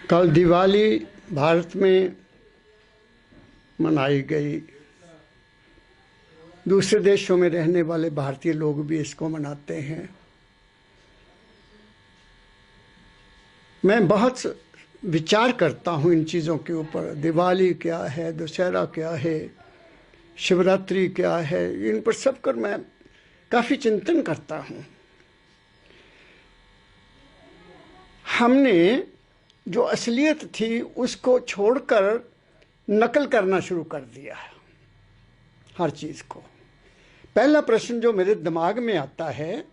कल दिवाली भारत में मनाई गई। दूसरे देशों में रहने वाले भारतीय लोग भी इसको मनाते हैं। मैं बहुत विचार करता हूँ इन चीज़ों के ऊपर। दिवाली क्या है, दशहरा क्या है, शिवरात्रि क्या है, इन पर सब कर मैं काफ़ी चिंतन करता हूँ। हमने जो असलियत थी उसको छोड़कर नकल करना शुरू कर दिया है हर चीज़ को। पहला प्रश्न जो मेरे दिमाग में आता है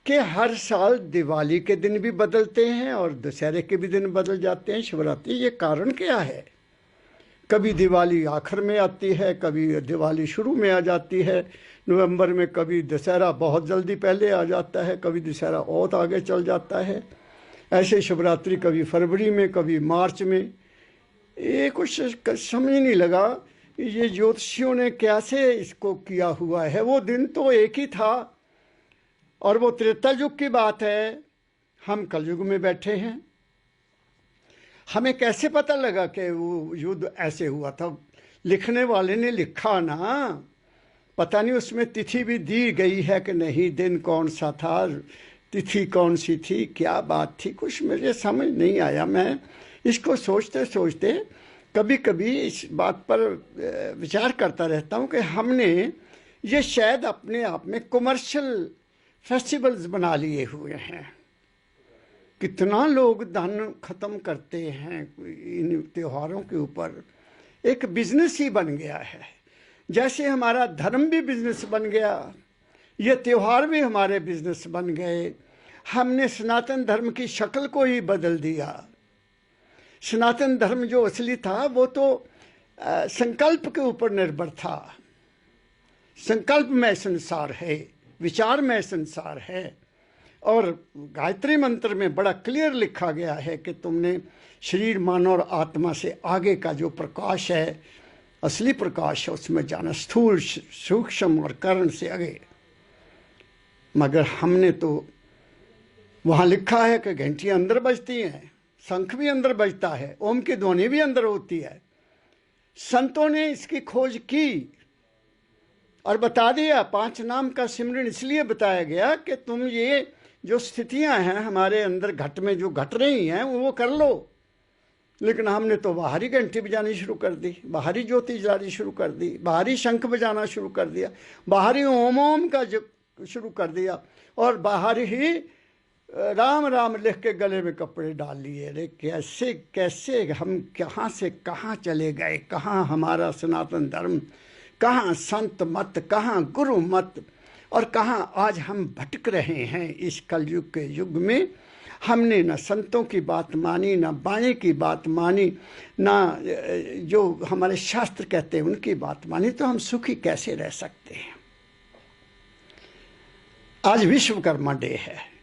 कि हर साल दिवाली के दिन भी बदलते हैं और दशहरे के भी दिन बदल जाते हैं, शिवरात्रि, ये कारण क्या है? कभी दिवाली आखिर में आती है, कभी दिवाली शुरू में आ जाती है नवंबर में, कभी दशहरा बहुत जल्दी पहले आ जाता है, कभी दशहरा और आगे चल जाता है। ऐसे शिवरात्रि कभी फरवरी में, कभी मार्च में। ये कुछ समझ नहीं लगा ये ज्योतिषियों ने कैसे इसको किया हुआ है। वो दिन तो एक ही था और वो त्रेता युग की बात है, हम कलयुग में बैठे हैं। हमें कैसे पता लगा कि वो युद्ध ऐसे हुआ था? लिखने वाले ने लिखा ना, पता नहीं उसमें तिथि भी दी गई है कि नहीं, दिन कौन सा था, तिथि कौन सी थी, क्या बात थी, कुछ मुझे समझ नहीं आया। मैं इसको सोचते सोचते कभी कभी इस बात पर विचार करता रहता हूँ कि हमने ये शायद अपने आप में कमर्शियल फेस्टिवल्स बना लिए हुए हैं। कितना लोग धन खत्म करते हैं इन त्योहारों के ऊपर। एक बिजनेस ही बन गया है। जैसे हमारा धर्म भी बिजनेस बन गया, ये त्यौहार भी हमारे बिजनेस बन गए। हमने सनातन धर्म की शक्ल को ही बदल दिया। सनातन धर्म जो असली था वो तो संकल्प के ऊपर निर्भर था। संकल्प में संसार है, विचार में संसार है। और गायत्री मंत्र में बड़ा क्लियर लिखा गया है कि तुमने शरीर, मन और आत्मा से आगे का जो प्रकाश है, असली प्रकाश है, उसमें जाना, स्थूल, सूक्ष्म और कारण से आगे। मगर हमने तो वहाँ लिखा है कि घंटियाँ अंदर बजती हैं, शंख भी अंदर बजता है, ओम की ध्वनि भी अंदर होती है। संतों ने इसकी खोज की और बता दिया। 5 नाम का सिमरन इसलिए बताया गया कि तुम ये जो स्थितियां हैं हमारे अंदर घट में जो घट रही हैं वो कर लो। लेकिन हमने तो बाहरी घंटी बजानी शुरू कर दी, बाहरी ज्योति जलानी शुरू कर दी, बाहरी शंख बजाना शुरू कर दिया, बाहरी ओम ओम का शुरू कर दिया और बाहर ही राम राम लिख के गले में कपड़े डाल लिए। अरे कैसे कैसे हम कहाँ से कहाँ चले गए, कहाँ हमारा सनातन धर्म, कहाँ संत मत, कहाँ गुरु मत, और कहाँ आज हम भटक रहे हैं इस कलयुग के युग में। हमने न संतों की बात मानी, न बाणी की बात मानी, ना जो हमारे शास्त्र कहते हैं उनकी बात मानी, तो हम सुखी कैसे रह सकते हैं? आज विश्वकर्मा डे है।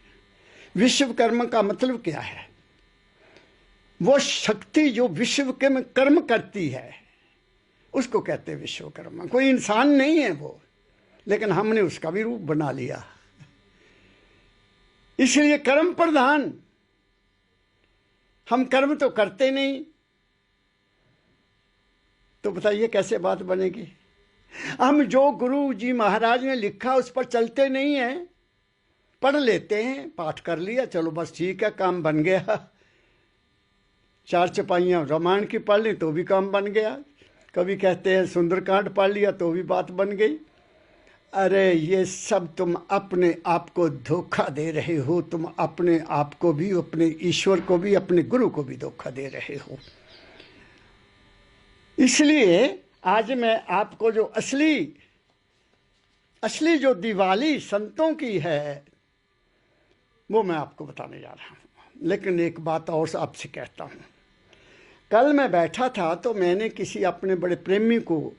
विश्वकर्मा का मतलब क्या है? वो शक्ति जो विश्व के में कर्म करती है उसको कहते हैं विश्वकर्मा। कोई इंसान नहीं है वो, लेकिन हमने उसका भी रूप बना लिया। इसलिए कर्म प्रधान। हम कर्म तो करते नहीं, तो बताइए कैसे बात बनेगी? हम जो गुरु जी महाराज ने लिखा उस पर चलते नहीं हैं। पढ़ लेते हैं, पाठ कर लिया, चलो बस ठीक है, काम बन गया। 4 चपाइयाँ रामायण की पढ़ ली तो भी काम बन गया। कभी कहते हैं सुंदरकांड पढ़ लिया तो भी बात बन गई। अरे ये सब तुम अपने आप को धोखा दे रहे हो। तुम अपने आप को भी, अपने ईश्वर को भी, अपने गुरु को भी धोखा दे रहे हो। इसलिए आज मैं आपको जो असली जो दिवाली संतों की है वो मैं आपको बताने जा रहा हूँ। लेकिन एक बात और आपसे कहता हूँ। कल मैं बैठा था तो मैंने किसी अपने बड़े प्रेमी को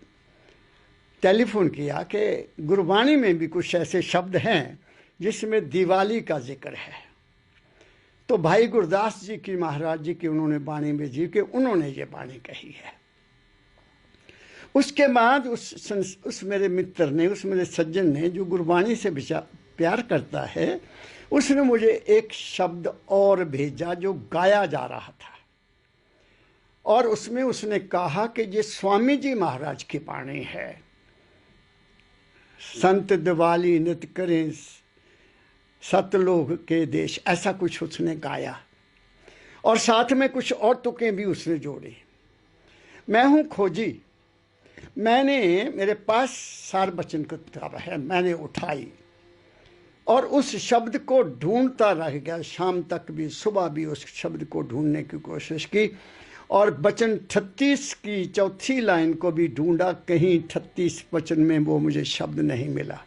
टेलीफोन किया कि गुरबाणी में भी कुछ ऐसे शब्द हैं जिसमें दिवाली का जिक्र है। तो भाई गुरदास जी की, महाराज जी की उन्होंने बाणी में जी के उन्होंने ये बाणी कही है। उसके बाद उस मेरे मित्र ने, उस मेरे सज्जन ने जो गुरबाणी से प्यार करता है, उसने मुझे एक शब्द और भेजा जो गाया जा रहा था। और उसमें उसने कहा कि ये स्वामी जी महाराज की वाणी है। संत दिवाली नित करें सतलोक के देश, ऐसा कुछ उसने गाया और साथ में कुछ और तुकें भी उसने जोड़ी। मैं हूँ खोजी, मैंने, मेरे पास सार बचन की किताब है, मैंने उठाई और उस शब्द को ढूंढता रह गया। शाम तक भी, सुबह भी उस शब्द को ढूंढने की कोशिश की और वचन 36 की चौथी लाइन को भी ढूंढा, कहीं 36 वचन में वो मुझे शब्द नहीं मिला।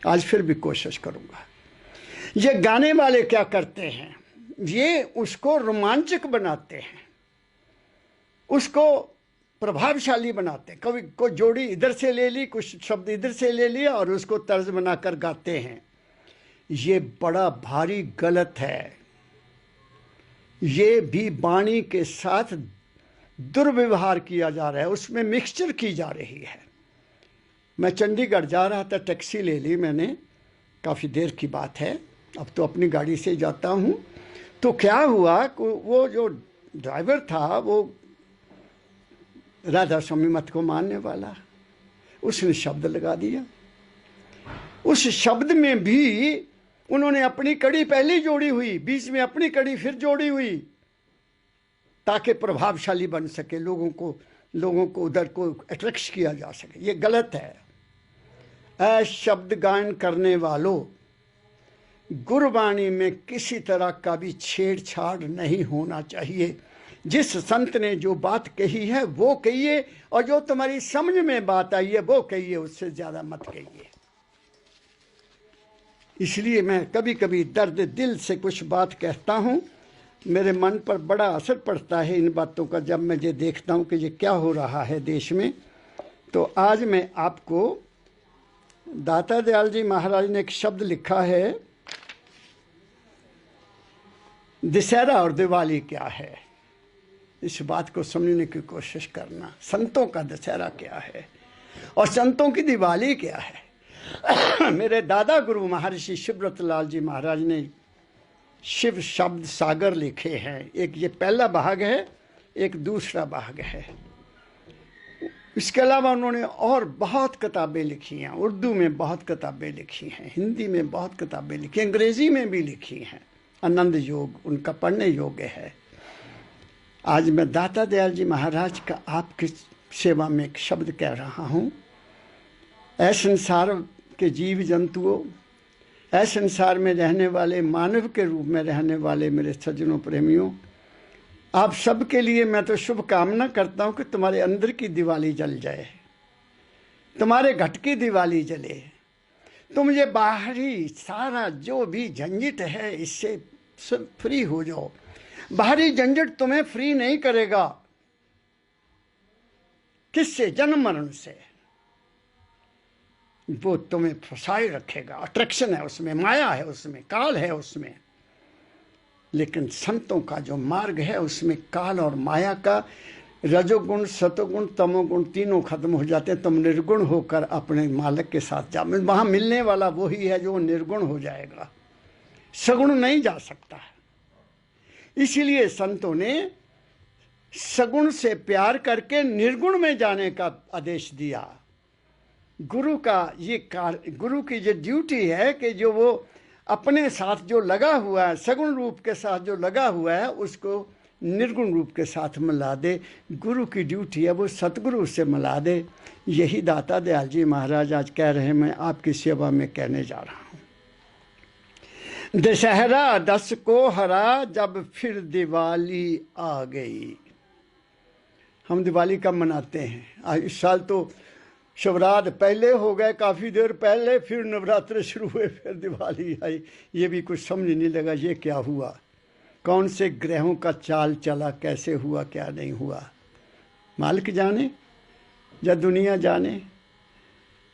आज फिर भी कोशिश करूँगा। ये गाने वाले क्या करते हैं, ये उसको रोमांचक बनाते हैं, उसको प्रभावशाली बनाते हैं। कभी कोई जोड़ी इधर से ले ली, कुछ शब्द इधर से ले लिया और उसको तर्ज बनाकर गाते हैं। ये बड़ा भारी गलत है। ये भी वाणी के साथ दुर्व्यवहार किया जा रहा है, उसमें मिक्सचर की जा रही है। मैं चंडीगढ़ जा रहा था, टैक्सी ले ली मैंने, काफ़ी देर की बात है, अब तो अपनी गाड़ी से जाता हूँ। तो क्या हुआ, वो जो ड्राइवर था वो राधा स्वामी मत को मानने वाला, उसने शब्द लगा दिया। उस शब्द में भी उन्होंने अपनी कड़ी पहले जोड़ी हुई, बीच में अपनी कड़ी फिर जोड़ी हुई, ताकि प्रभावशाली बन सके, लोगों को उधर को अट्रैक्ट किया जा सके। ये गलत है। शब्द गायन करने वालों, गुरबाणी में किसी तरह का भी छेड़छाड़ नहीं होना चाहिए। जिस संत ने जो बात कही है वो कहिए, और जो तुम्हारी समझ में बात आई है वो कहिए, उससे ज़्यादा मत कहिए। इसलिए मैं कभी कभी दर्द दिल से कुछ बात कहता हूँ, मेरे मन पर बड़ा असर पड़ता है इन बातों का, जब मैं ये देखता हूँ कि ये क्या हो रहा है देश में। तो आज मैं आपको, दाता दयाल जी महाराज ने एक शब्द लिखा है, दशहरा और दिवाली क्या है, इस बात को समझने की कोशिश करना। संतों का दशहरा क्या है और संतों की दिवाली क्या है। मेरे दादा गुरु महर्षि शिवव्रत लाल जी महाराज ने शिव शब्द सागर लिखे हैं। एक ये पहला भाग है, एक दूसरा भाग है। इसके अलावा उन्होंने और बहुत किताबें लिखी हैं, उर्दू में बहुत किताबें लिखी हैं, हिंदी में बहुत किताबें लिखी हैं, अंग्रेजी में भी लिखी हैं। आनंद योग उनका पढ़ने योग्य है। आज मैं दाता दयाल जी महाराज का आपकी सेवा में एक शब्द कह रहा हूँ। ऐ संसार के जीव जंतुओं, ऐ संसार में रहने वाले, मानव के रूप में रहने वाले मेरे सज्जनों प्रेमियों, आप सबके लिए मैं तो शुभ कामना करता हूँ कि तुम्हारे अंदर की दिवाली जल जाए, तुम्हारे घट की दिवाली जले, तुम ये बाहरी सारा जो भी झंझट है इससे फ्री हो जाओ। बाहरी झंझट तुम्हें फ्री नहीं करेगा। किससे? जन्म मरण से। वो तुम्हें फंसाए रखेगा। अट्रैक्शन है उसमें, माया है उसमें, काल है उसमें। लेकिन संतों का जो मार्ग है उसमें काल और माया का, रजोगुण, सतोगुण, तमोगुण तीनों खत्म हो जाते हैं। तुम निर्गुण होकर अपने मालिक के साथ जा। वहां मिलने वाला वही है जो निर्गुण हो जाएगा, सगुण नहीं जा सकता है। इसीलिए संतों ने सगुण से प्यार करके निर्गुण में जाने का आदेश दिया। गुरु का ये कार्य, गुरु की ये ड्यूटी है कि जो वो अपने साथ जो लगा हुआ है, सगुण रूप के साथ जो लगा हुआ है, उसको निर्गुण रूप के साथ मिला दे। गुरु की ड्यूटी है वो सतगुरु से मिला दे। यही दाता दयाल जी महाराज आज कह रहे हैं, मैं आपकी सेवा में कहने जा रहा हूँ। दशहरा 10 को हरा, जब फिर दिवाली आ गई। हम दिवाली कब मनाते हैं? इस साल तो शिवरात पहले हो गए, काफ़ी देर पहले, फिर नवरात्र शुरू हुए, फिर दिवाली आई। ये भी कुछ समझ नहीं लगा ये क्या हुआ, कौन से ग्रहों का चाल चला, कैसे हुआ, क्या नहीं हुआ। मालिक जाने या दुनिया जाने।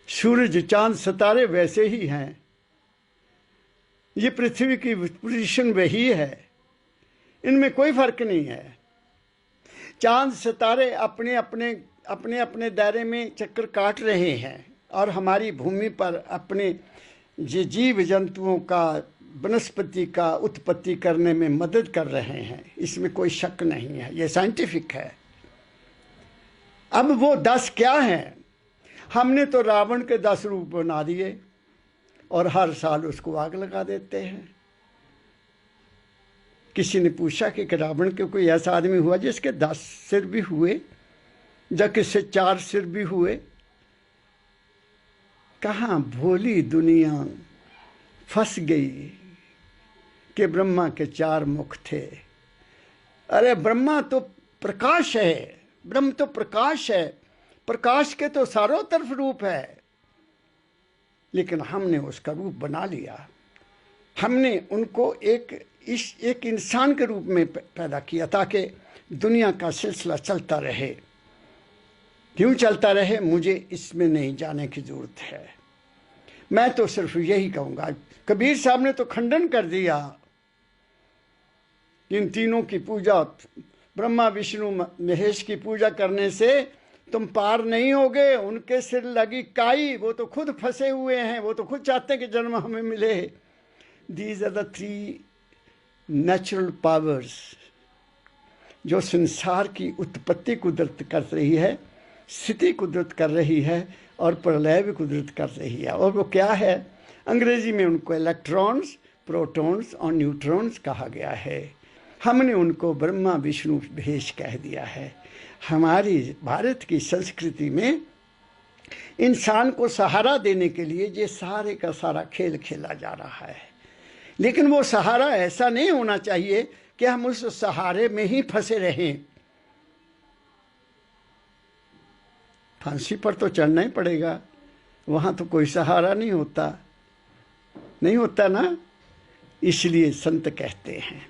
सूरज चांद सितारे वैसे ही हैं, ये पृथ्वी की पोजीशन वही है, इनमें कोई फर्क नहीं है। चांद सितारे अपने अपने दायरे में चक्कर काट रहे हैं और हमारी भूमि पर अपने जीव जंतुओं का, वनस्पति का उत्पत्ति करने में मदद कर रहे हैं। इसमें कोई शक नहीं है, ये साइंटिफिक है। अब वो 10 क्या हैं? हमने तो रावण के 10 रूप बना दिए और हर साल उसको आग लगा देते हैं। किसी ने पूछा कि रावण के कोई ऐसा आदमी हुआ जिसके 10 सिर भी हुए, या किससे 4 सिर भी हुए? कहाँ भोली दुनिया फंस गई कि ब्रह्मा के 4 मुख थे। अरे ब्रह्मा तो प्रकाश है, ब्रह्म तो प्रकाश है, प्रकाश के तो चारों तरफ रूप है, लेकिन हमने उसका रूप बना लिया। हमने उनको एक इंसान के रूप में पैदा किया ताकि दुनिया का सिलसिला चलता रहे। क्यों चलता रहे, मुझे इसमें नहीं जाने की जरूरत है। मैं तो सिर्फ यही कहूँगा, कबीर साहब ने तो खंडन कर दिया, इन तीनों की पूजा, ब्रह्मा विष्णु महेश की पूजा करने से तुम पार नहीं होगे। उनके सिर लगी काई, वो तो खुद फंसे हुए हैं, वो तो खुद चाहते हैं कि जन्म हमें मिले। These are the 3 natural powers जो संसार की उत्पत्ति कुदरत कर रही है, स्थिति कुदरत कर रही है और प्रलय भी कुदरत कर रही है। और वो क्या है? अंग्रेजी में उनको इलेक्ट्रॉन्स, प्रोटॉन्स और न्यूट्रॉन्स कहा गया है। हमने उनको ब्रह्मा विष्णु महेश कह दिया है। हमारी भारत की संस्कृति में इंसान को सहारा देने के लिए ये सारे का सारा खेल खेला जा रहा है, लेकिन वो सहारा ऐसा नहीं होना चाहिए कि हम उस सहारे में ही फंसे रहें। फांसी पर तो चढ़ना ही पड़ेगा, वहाँ तो कोई सहारा नहीं होता, नहीं होता ना। इसलिए संत कहते हैं,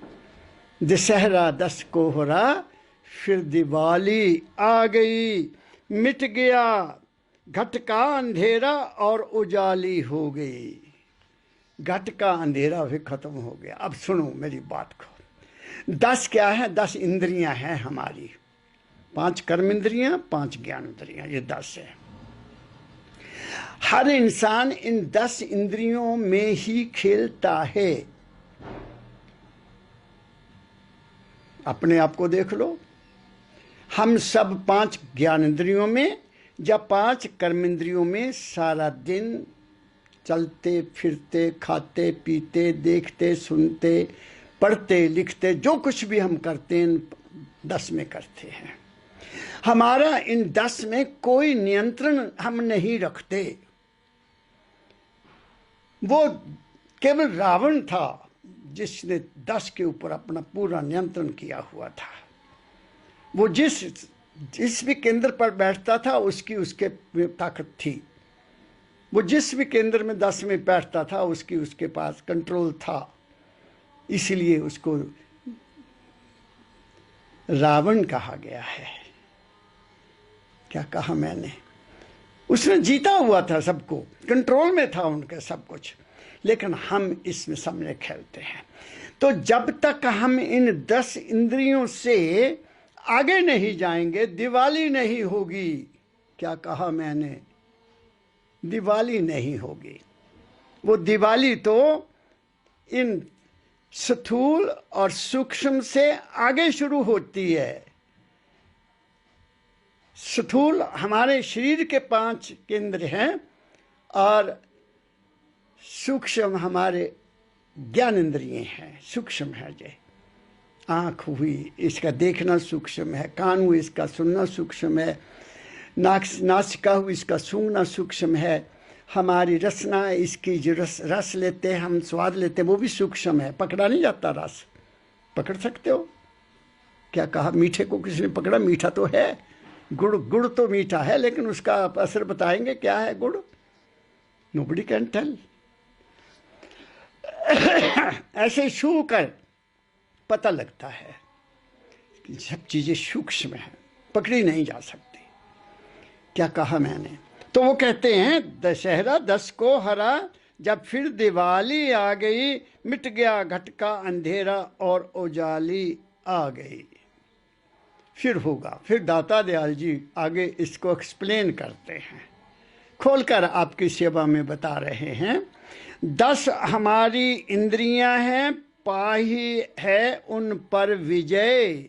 दशहरा 10 कोहरा फिर दिवाली आ गई, मिट गया घट का अंधेरा और उजाली हो गई। घट का अंधेरा भी खत्म हो गया। अब सुनो मेरी बात को। 10 क्या है? 10 इंद्रियां हैं हमारी, 5 कर्म इंद्रियां, 5 ज्ञान इंद्रियां, ये 10 है। हर इंसान इन 10 इंद्रियों में ही खेलता है। अपने आप को देख लो, हम सब 5 ज्ञान इंद्रियों में या 5 कर्म इंद्रियों में सारा दिन चलते फिरते, खाते पीते, देखते सुनते, पढ़ते लिखते, जो कुछ भी हम करते हैं 10 में करते हैं। हमारा इन 10 में कोई नियंत्रण हम नहीं रखते। वो केवल रावण था जिसने 10 के ऊपर अपना पूरा नियंत्रण किया हुआ था। वो जिस भी केंद्र पर बैठता था उसके ताकत थी। वो जिस भी केंद्र में 10 में बैठता था उसके पास कंट्रोल था। इसलिए उसको रावण कहा गया है। क्या कहा मैंने? उसने जीता हुआ था सबको, कंट्रोल में था उनका सब कुछ, लेकिन हम इसमें सामने खेलते हैं। तो जब तक हम इन 10 इंद्रियों से आगे नहीं जाएंगे, दिवाली नहीं होगी। क्या कहा मैंने? दिवाली नहीं होगी। वो दिवाली तो इन स्थूल और सूक्ष्म से आगे शुरू होती है। स्थूल हमारे शरीर के 5 केंद्र हैं और सूक्ष्म हमारे ज्ञान इंद्रिय हैं। सूक्ष्म है, जय आँख हुई, इसका देखना सूक्ष्म है, कान हुई, इसका सुनना सूक्ष्म है, नासिका हुई, इसका सूंघना सूक्ष्म है, हमारी रसना, इसकी जो रस लेते हैं हम, स्वाद लेते हैं, वो भी सूक्ष्म है। पकड़ा नहीं जाता रस, पकड़ सकते हो? क्या कहा? मीठे को किसी ने पकड़ा? मीठा तो है, गुड़ तो मीठा है, लेकिन उसका असर बताएंगे क्या है गुड़? Nobody can tell. ऐसे छू कर पता लगता है कि सब चीजें सूक्ष्म हैं, पकड़ी नहीं जा सकती। क्या कहा मैंने? तो वो कहते हैं दशहरा 10 को हरा, जब फिर दिवाली आ गई, मिट गया घट का अंधेरा और उजाली आ गई। फिर होगा। फिर दाता दयाल जी आगे इसको एक्सप्लेन करते हैं, खोलकर आपकी सेवा में बता रहे हैं। 10 हमारी इंद्रियां हैं, पाही है उन पर विजय।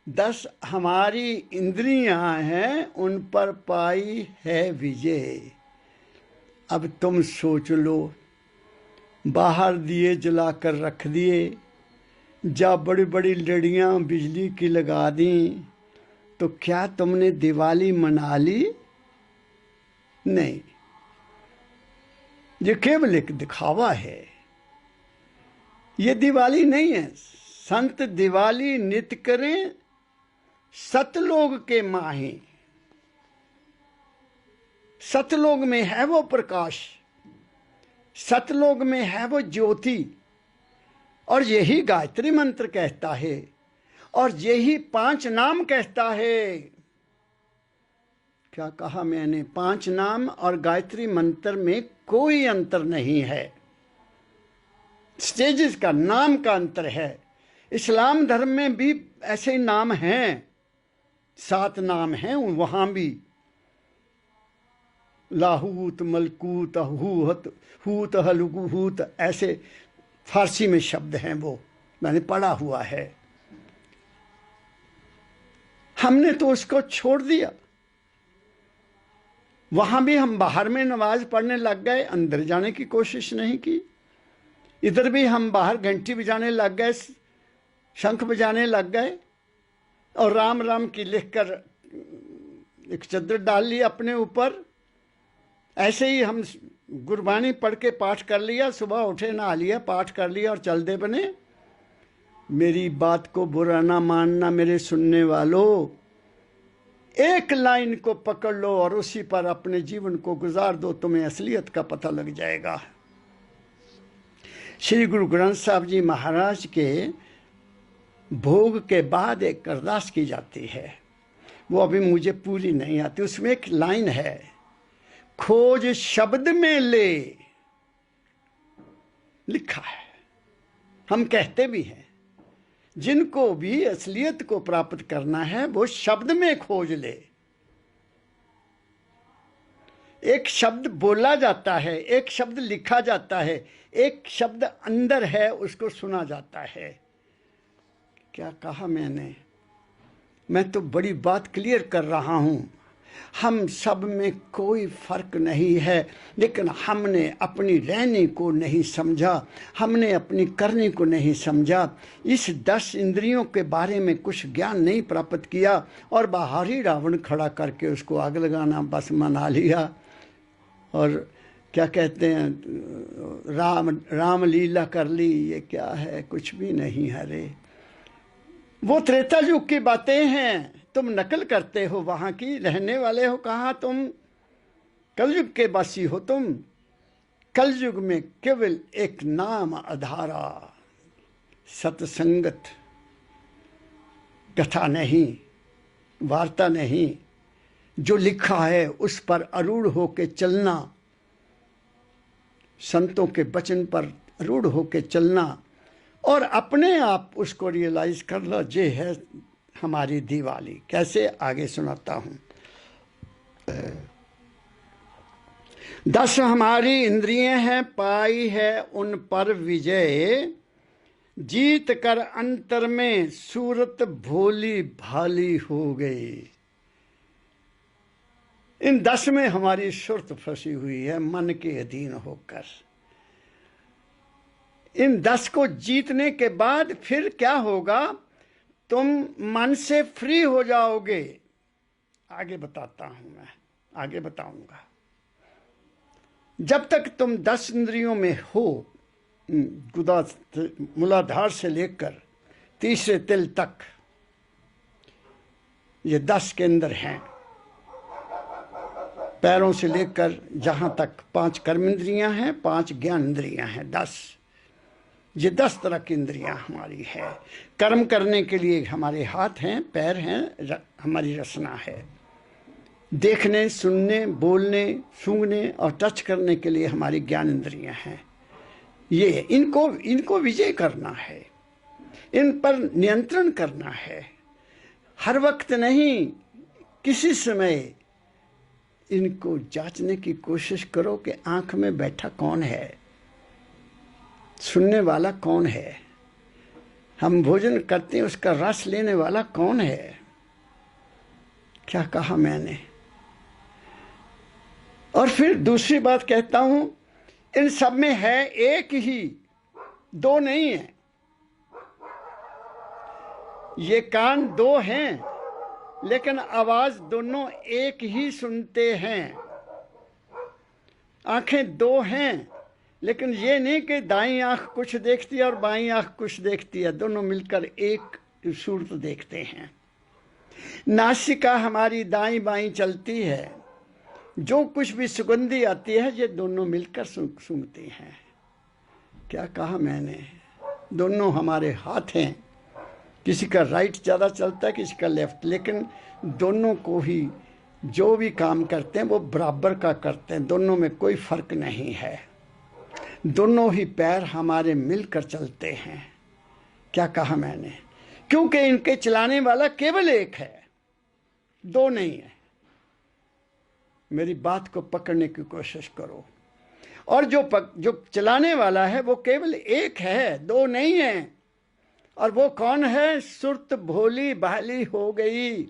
10 हमारी इंद्रियां हैं, उन पर पाई है विजय। अब तुम सोच लो, बाहर दिए जलाकर रख दिए, जा बड़ी बड़ी लड़ियां बिजली की लगा दी, तो क्या तुमने दिवाली मना ली? नहीं, ये केवल एक दिखावा है, ये दिवाली नहीं है। संत दिवाली नित करें, सतलोग के माहे। सतलोग में है वो प्रकाश, सतलोग में है वो ज्योति, और यही गायत्री मंत्र कहता है, और यही 5 नाम कहता है। क्या कहा मैंने? 5 नाम और गायत्री मंत्र में कोई अंतर नहीं है, स्टेजेस का, नाम का अंतर है। इस्लाम धर्म में भी ऐसे नाम हैं, 7 नाम हैं वहां भी, लाहूत, मलकूत, हूत, हूत, हलूत, ऐसे फारसी में शब्द हैं, वो मैंने पढ़ा हुआ है। हमने तो उसको छोड़ दिया। वहां भी हम बाहर में नमाज पढ़ने लग गए, अंदर जाने की कोशिश नहीं की। इधर भी हम बाहर घंटी बजाने लग गए, शंख बजाने लग गए, और राम राम की लिखकर एक चद्दर डाल ली अपने ऊपर। ऐसे ही हम गुरबानी पढ़ के पाठ कर लिया, सुबह उठे नहा लिया, पाठ कर लिया और चल दे बने। मेरी बात को बुरा ना मानना मेरे सुनने वालों, एक लाइन को पकड़ लो और उसी पर अपने जीवन को गुजार दो, तुम्हें असलियत का पता लग जाएगा। श्री गुरु ग्रंथ साहब जी महाराज के भोग के बाद एक अरदास की जाती है, वो अभी मुझे पूरी नहीं आती। उसमें एक लाइन है, खोज शब्द में ले, लिखा है। हम कहते भी हैं, जिनको भी असलियत को प्राप्त करना है वो शब्द में खोज ले। एक शब्द बोला जाता है, एक शब्द लिखा जाता है, एक शब्द अंदर है, उसको सुना जाता है। क्या कहा मैंने? मैं तो बड़ी बात क्लियर कर रहा हूं। हम सब में कोई फर्क नहीं है, लेकिन हमने अपनी रहने को नहीं समझा, हमने अपनी करने को नहीं समझा। इस 10 इंद्रियों के बारे में कुछ ज्ञान नहीं प्राप्त किया, और बाहरी रावण खड़ा करके उसको आग लगाना बस मना लिया। और क्या कहते हैं, राम लीला कर ली, ये क्या है? कुछ भी नहीं है रे। वो त्रेता युग की बातें हैं, तुम नकल करते हो वहां की। रहने वाले हो कहाँ तुम? कलयुग के वासी हो तुम। कलयुग में केवल एक नाम आधारा, सत्संगत, कथा नहीं, वार्ता नहीं, जो लिखा है उस पर अरूढ़ होके चलना, संतों के वचन पर अरूढ़ होके चलना, और अपने आप उसको रियलाइज कर लो, ये है हमारी दिवाली। कैसे? आगे सुनाता हूं। 10 हमारी इंद्रियां हैं, पाई है उन पर विजय, जीत कर अंतर में सूरत भोली भाली हो गई। इन 10 में हमारी सुरत फंसी हुई है, मन के अधीन होकर। इन 10 को जीतने के बाद फिर क्या होगा? तुम मन से फ्री हो जाओगे। आगे बताता हूं, मैं आगे बताऊंगा। जब तक तुम 10 इंद्रियों में हो, गुदा मूलाधार से लेकर तीसरे तिल तक, ये 10 के अंदर हैं। पैरों से लेकर जहां तक 5 कर्म इंद्रियां हैं, 5 ज्ञान इंद्रियां हैं, 10। ये 10 तरह की इंद्रियां हमारी है। कर्म करने के लिए हमारे हाथ हैं, पैर हैं, हमारी रसना है। देखने, सुनने, बोलने, सूंघने और टच करने के लिए हमारी ज्ञान इंद्रियां हैं। ये इनको विजय करना है, इन पर नियंत्रण करना है। हर वक्त नहीं, किसी समय इनको जांचने की कोशिश करो कि आंख में बैठा कौन है, सुनने वाला कौन है, हम भोजन करते हैं, उसका रस लेने वाला कौन है? क्या कहा मैंने? और फिर दूसरी बात कहता हूं, इन सब में है एक ही, दो नहीं है। ये कान दो हैं, लेकिन आवाज दोनों एक ही सुनते हैं। आंखें दो हैं, लेकिन ये नहीं कि दाईं आंख कुछ देखती है और बाईं आंख कुछ देखती है, दोनों मिलकर एक सूरत देखते हैं। नासिका हमारी दाईं बाईं चलती है, जो कुछ भी सुगंधी आती है ये दोनों मिलकर सूंघती हैं। क्या कहा मैंने? दोनों हमारे हाथ हैं, किसी का राइट ज़्यादा चलता है, किसी का लेफ्ट, लेकिन दोनों को ही जो भी काम करते हैं वो बराबर का करते हैं, दोनों में कोई फर्क नहीं है। दोनों ही पैर हमारे मिलकर चलते हैं। क्या कहा मैंने? क्योंकि इनके चलाने वाला केवल एक है, दो नहीं है। मेरी बात को पकड़ने की कोशिश करो। और जो चलाने वाला है वो केवल एक है, दो नहीं है। और वो कौन है? सुरत भोली भाली हो गई।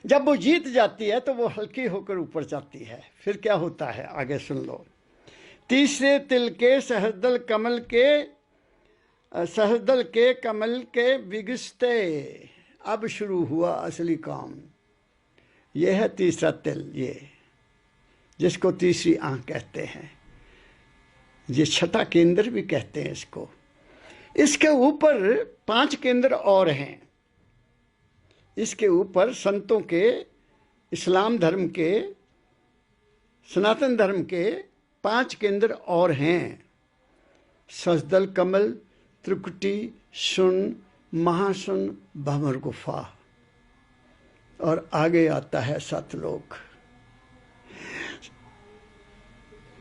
जब वो जीत जाती है तो वो हल्की होकर ऊपर जाती है। फिर क्या होता है आगे सुन लो। तीसरे तिल के सहस्रदल कमल के विगस्ते। अब शुरू हुआ असली काम। यह है तीसरा तिल, ये जिसको तीसरी आंख कहते हैं, ये छठा केंद्र भी कहते हैं इसको। इसके ऊपर 5 केंद्र और हैं। इसके ऊपर संतों के, इस्लाम धर्म के, सनातन धर्म के 5 केंद्र और हैं। सहस्रदल कमल, त्रिकुटी, सुन, महासुन, भंवर गुफा, और आगे आता है सतलोक।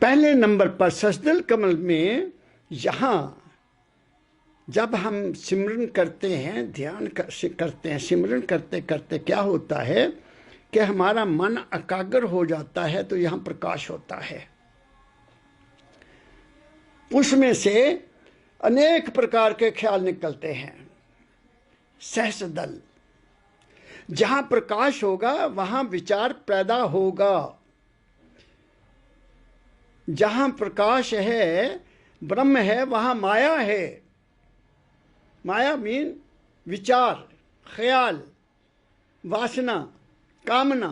पहले नंबर पर सहस्रदल कमल में, यहां जब हम सिमरन करते हैं, ध्यान करते हैं, सिमरन करते करते क्या होता है कि हमारा मन एकाग्र हो जाता है, तो यहां प्रकाश होता है। उसमें से अनेक प्रकार के ख्याल निकलते हैं। सहस्रदल, जहां प्रकाश होगा वहां विचार पैदा होगा। जहां प्रकाश है, ब्रह्म है, वहां माया है। माया मीन विचार, ख्याल, वासना, कामना।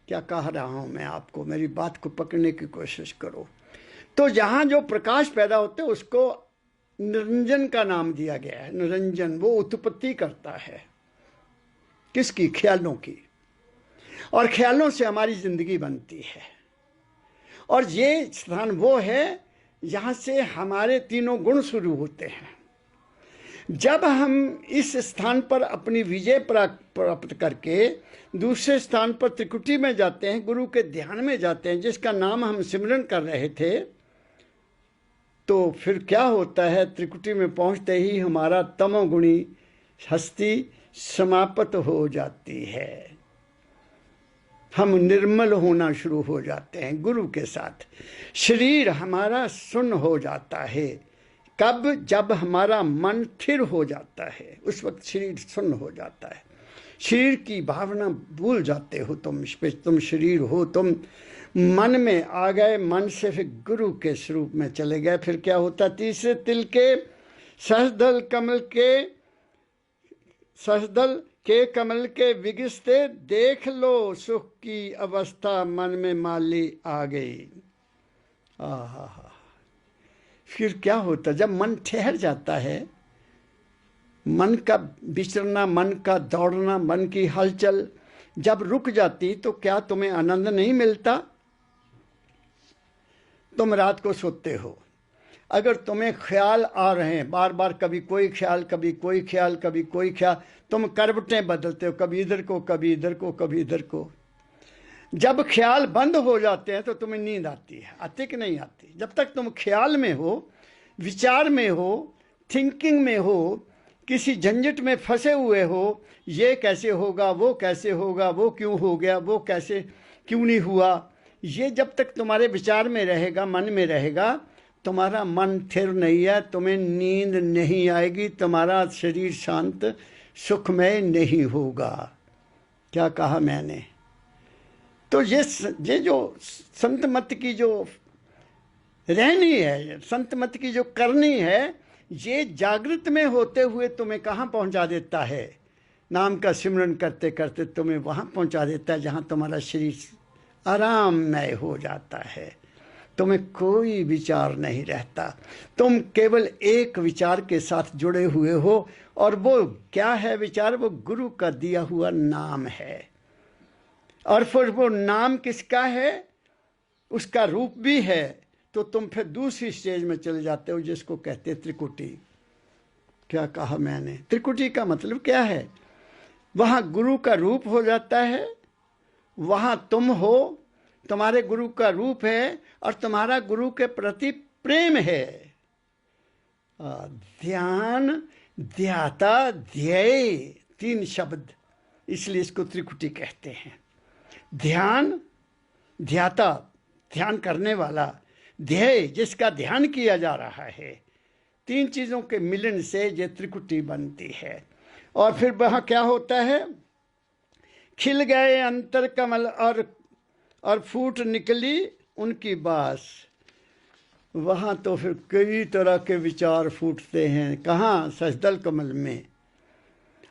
क्या कह रहा हूं मैं आपको? मेरी बात को पकड़ने की कोशिश करो। तो जहां जो प्रकाश पैदा होते हैं उसको निरंजन का नाम दिया गया है। निरंजन वो उत्पत्ति करता है। किसकी? ख्यालों की। और ख्यालों से हमारी जिंदगी बनती है। और ये स्थान वो है जहां से हमारे तीनों गुण शुरू होते हैं। जब हम इस स्थान पर अपनी विजय प्राप्त करके दूसरे स्थान पर त्रिकुटी में जाते हैं, गुरु के ध्यान में जाते हैं, जिसका नाम हम सिमरन कर रहे थे, तो फिर क्या होता है? त्रिकुटी में पहुंचते ही हमारा तमोगुणी हस्ती समाप्त हो जाती है। हम निर्मल होना शुरू हो जाते हैं गुरु के साथ। शरीर हमारा सुन्न हो जाता है। कब? जब हमारा मन स्थिर हो जाता है, उस वक्त शरीर सुन्न हो जाता है। शरीर की भावना भूल जाते हो तुम शरीर हो, तुम मन में आ गए, मन से फिर गुरु के स्वरूप में चले गए। फिर क्या होता? तीसरे तिल के सहस्रदल कमल के विगस्ते, देख लो सुख की अवस्था, मन में माली आ गई। आहा, फिर क्या होता? जब मन ठहर जाता है, मन का विचरना, मन का दौड़ना, मन की हलचल जब रुक जाती, तो क्या तुम्हें आनंद नहीं मिलता? तुम रात को सोते हो, अगर तुम्हें ख्याल आ रहे हैं बार बार, कभी कोई ख्याल, कभी कोई ख्याल, कभी कोई ख्याल, तुम करवटें बदलते हो, कभी इधर को, कभी इधर को, कभी इधर को। जब ख्याल बंद हो जाते हैं तो तुम्हें नींद आती है। आती कि नहीं आती? जब तक तुम ख्याल में हो, विचार में हो, थिंकिंग में हो, किसी झंझट में फंसे हुए हो, ये कैसे होगा, वो कैसे होगा, वो क्यों हो गया, वो कैसे क्यों नहीं हुआ, ये जब तक तुम्हारे विचार में रहेगा, मन में रहेगा, तुम्हारा मन स्थिर नहीं है, तुम्हें नींद नहीं आएगी, तुम्हारा शरीर शांत सुखमय नहीं होगा। क्या कहा मैंने? तो ये जो संत मत की जो रहनी है, संत मत की जो करनी है, ये जागृत में होते हुए तुम्हें कहाँ पहुंचा देता है? नाम का सिमरन करते करते तुम्हें वहाँ पहुंचा देता है जहाँ तुम्हारा शरीर आराममय हो जाता है, तुम्हें कोई विचार नहीं रहता, तुम केवल एक विचार के साथ जुड़े हुए हो। और वो क्या है विचार? वो गुरु का दिया हुआ नाम है। और फिर वो नाम किसका है? उसका रूप भी है। तो तुम फिर दूसरी स्टेज में चले जाते हो जिसको कहते हैं त्रिकुटी। क्या कहा मैंने? त्रिकुटी का मतलब क्या है? वहाँ गुरु का रूप हो जाता है, वहाँ तुम हो, तुम्हारे गुरु का रूप है और तुम्हारा गुरु के प्रति प्रेम है। ध्यान, ध्याता, ध्येय, 3 शब्द, इसलिए इसको त्रिकुटी कहते हैं। ध्यान, ध्याता, ध्यान करने वाला, ध्येय, जिसका ध्यान किया जा रहा है, 3 चीज़ों के मिलन से ये त्रिकुटी बनती है। और फिर वहाँ क्या होता है? खिल गए अंतर कमल और फूट निकली उनकी बास। वहाँ तो फिर कई तरह के विचार फूटते हैं। कहाँ? सजदल कमल में।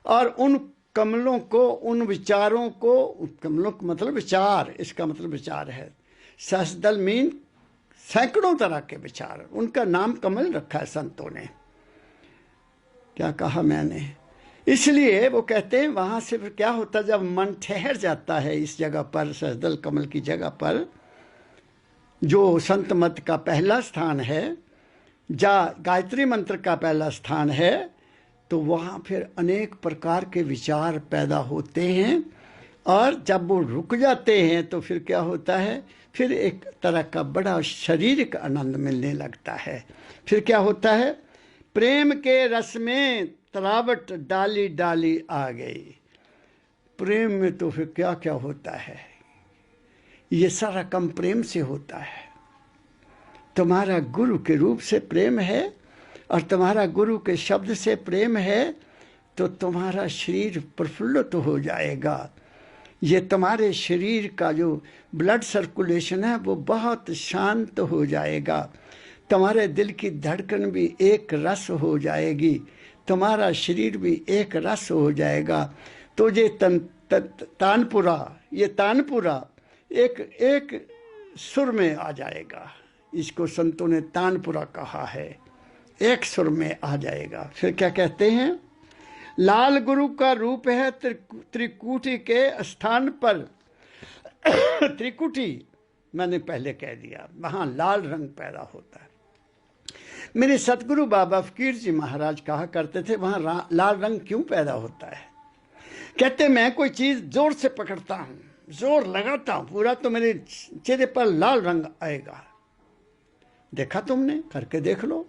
और उन कमलों को, उन विचारों को, कमलों का मतलब विचार, इसका मतलब विचार है। सजदल मीन सैकड़ों तरह के विचार, उनका नाम कमल रखा है संतों ने। क्या कहा मैंने? इसलिए वो कहते हैं वहाँ से फिर क्या होता है, जब मन ठहर जाता है इस जगह पर, सजदल कमल की जगह पर, जो संत मत का पहला स्थान है, गायत्री मंत्र का पहला स्थान है, तो वहाँ फिर अनेक प्रकार के विचार पैदा होते हैं। और जब वो रुक जाते हैं तो फिर क्या होता है? फिर एक तरह का बड़ा शारीरिक आनंद मिलने लगता है। फिर क्या होता है? प्रेम के रस में तरावट डाली डाली आ गई। प्रेम में तो फिर क्या क्या होता है? ये सारा कम प्रेम से होता है। तुम्हारा गुरु के रूप से प्रेम है और तुम्हारा गुरु के शब्द से प्रेम है, तो तुम्हारा शरीर प्रफुल्लित हो जाएगा। ये तुम्हारे शरीर का जो ब्लड सर्कुलेशन है वो बहुत शांत हो जाएगा। तुम्हारे दिल की धड़कन भी एक रस हो जाएगी, तुम्हारा शरीर भी एक रस हो जाएगा। तो ये तानपुरा, ये तानपुरा एक सुर में आ जाएगा। इसको संतों ने तानपुरा कहा है, एक सुर में आ जाएगा। फिर क्या कहते हैं? लाल गुरु का रूप है त्रिकुटी के स्थान पर। त्रिकुटी मैंने पहले कह दिया, वहाँ लाल रंग पैदा होता है। मेरे सतगुरु बाबा फकीर जी महाराज कहा करते थे, वहाँ लाल रंग क्यों पैदा होता है? कहते मैं कोई चीज़ जोर से पकड़ता हूँ, जोर लगाता हूँ पूरा, तो मेरे चेहरे पर लाल रंग आएगा। देखा तुमने? करके देख लो।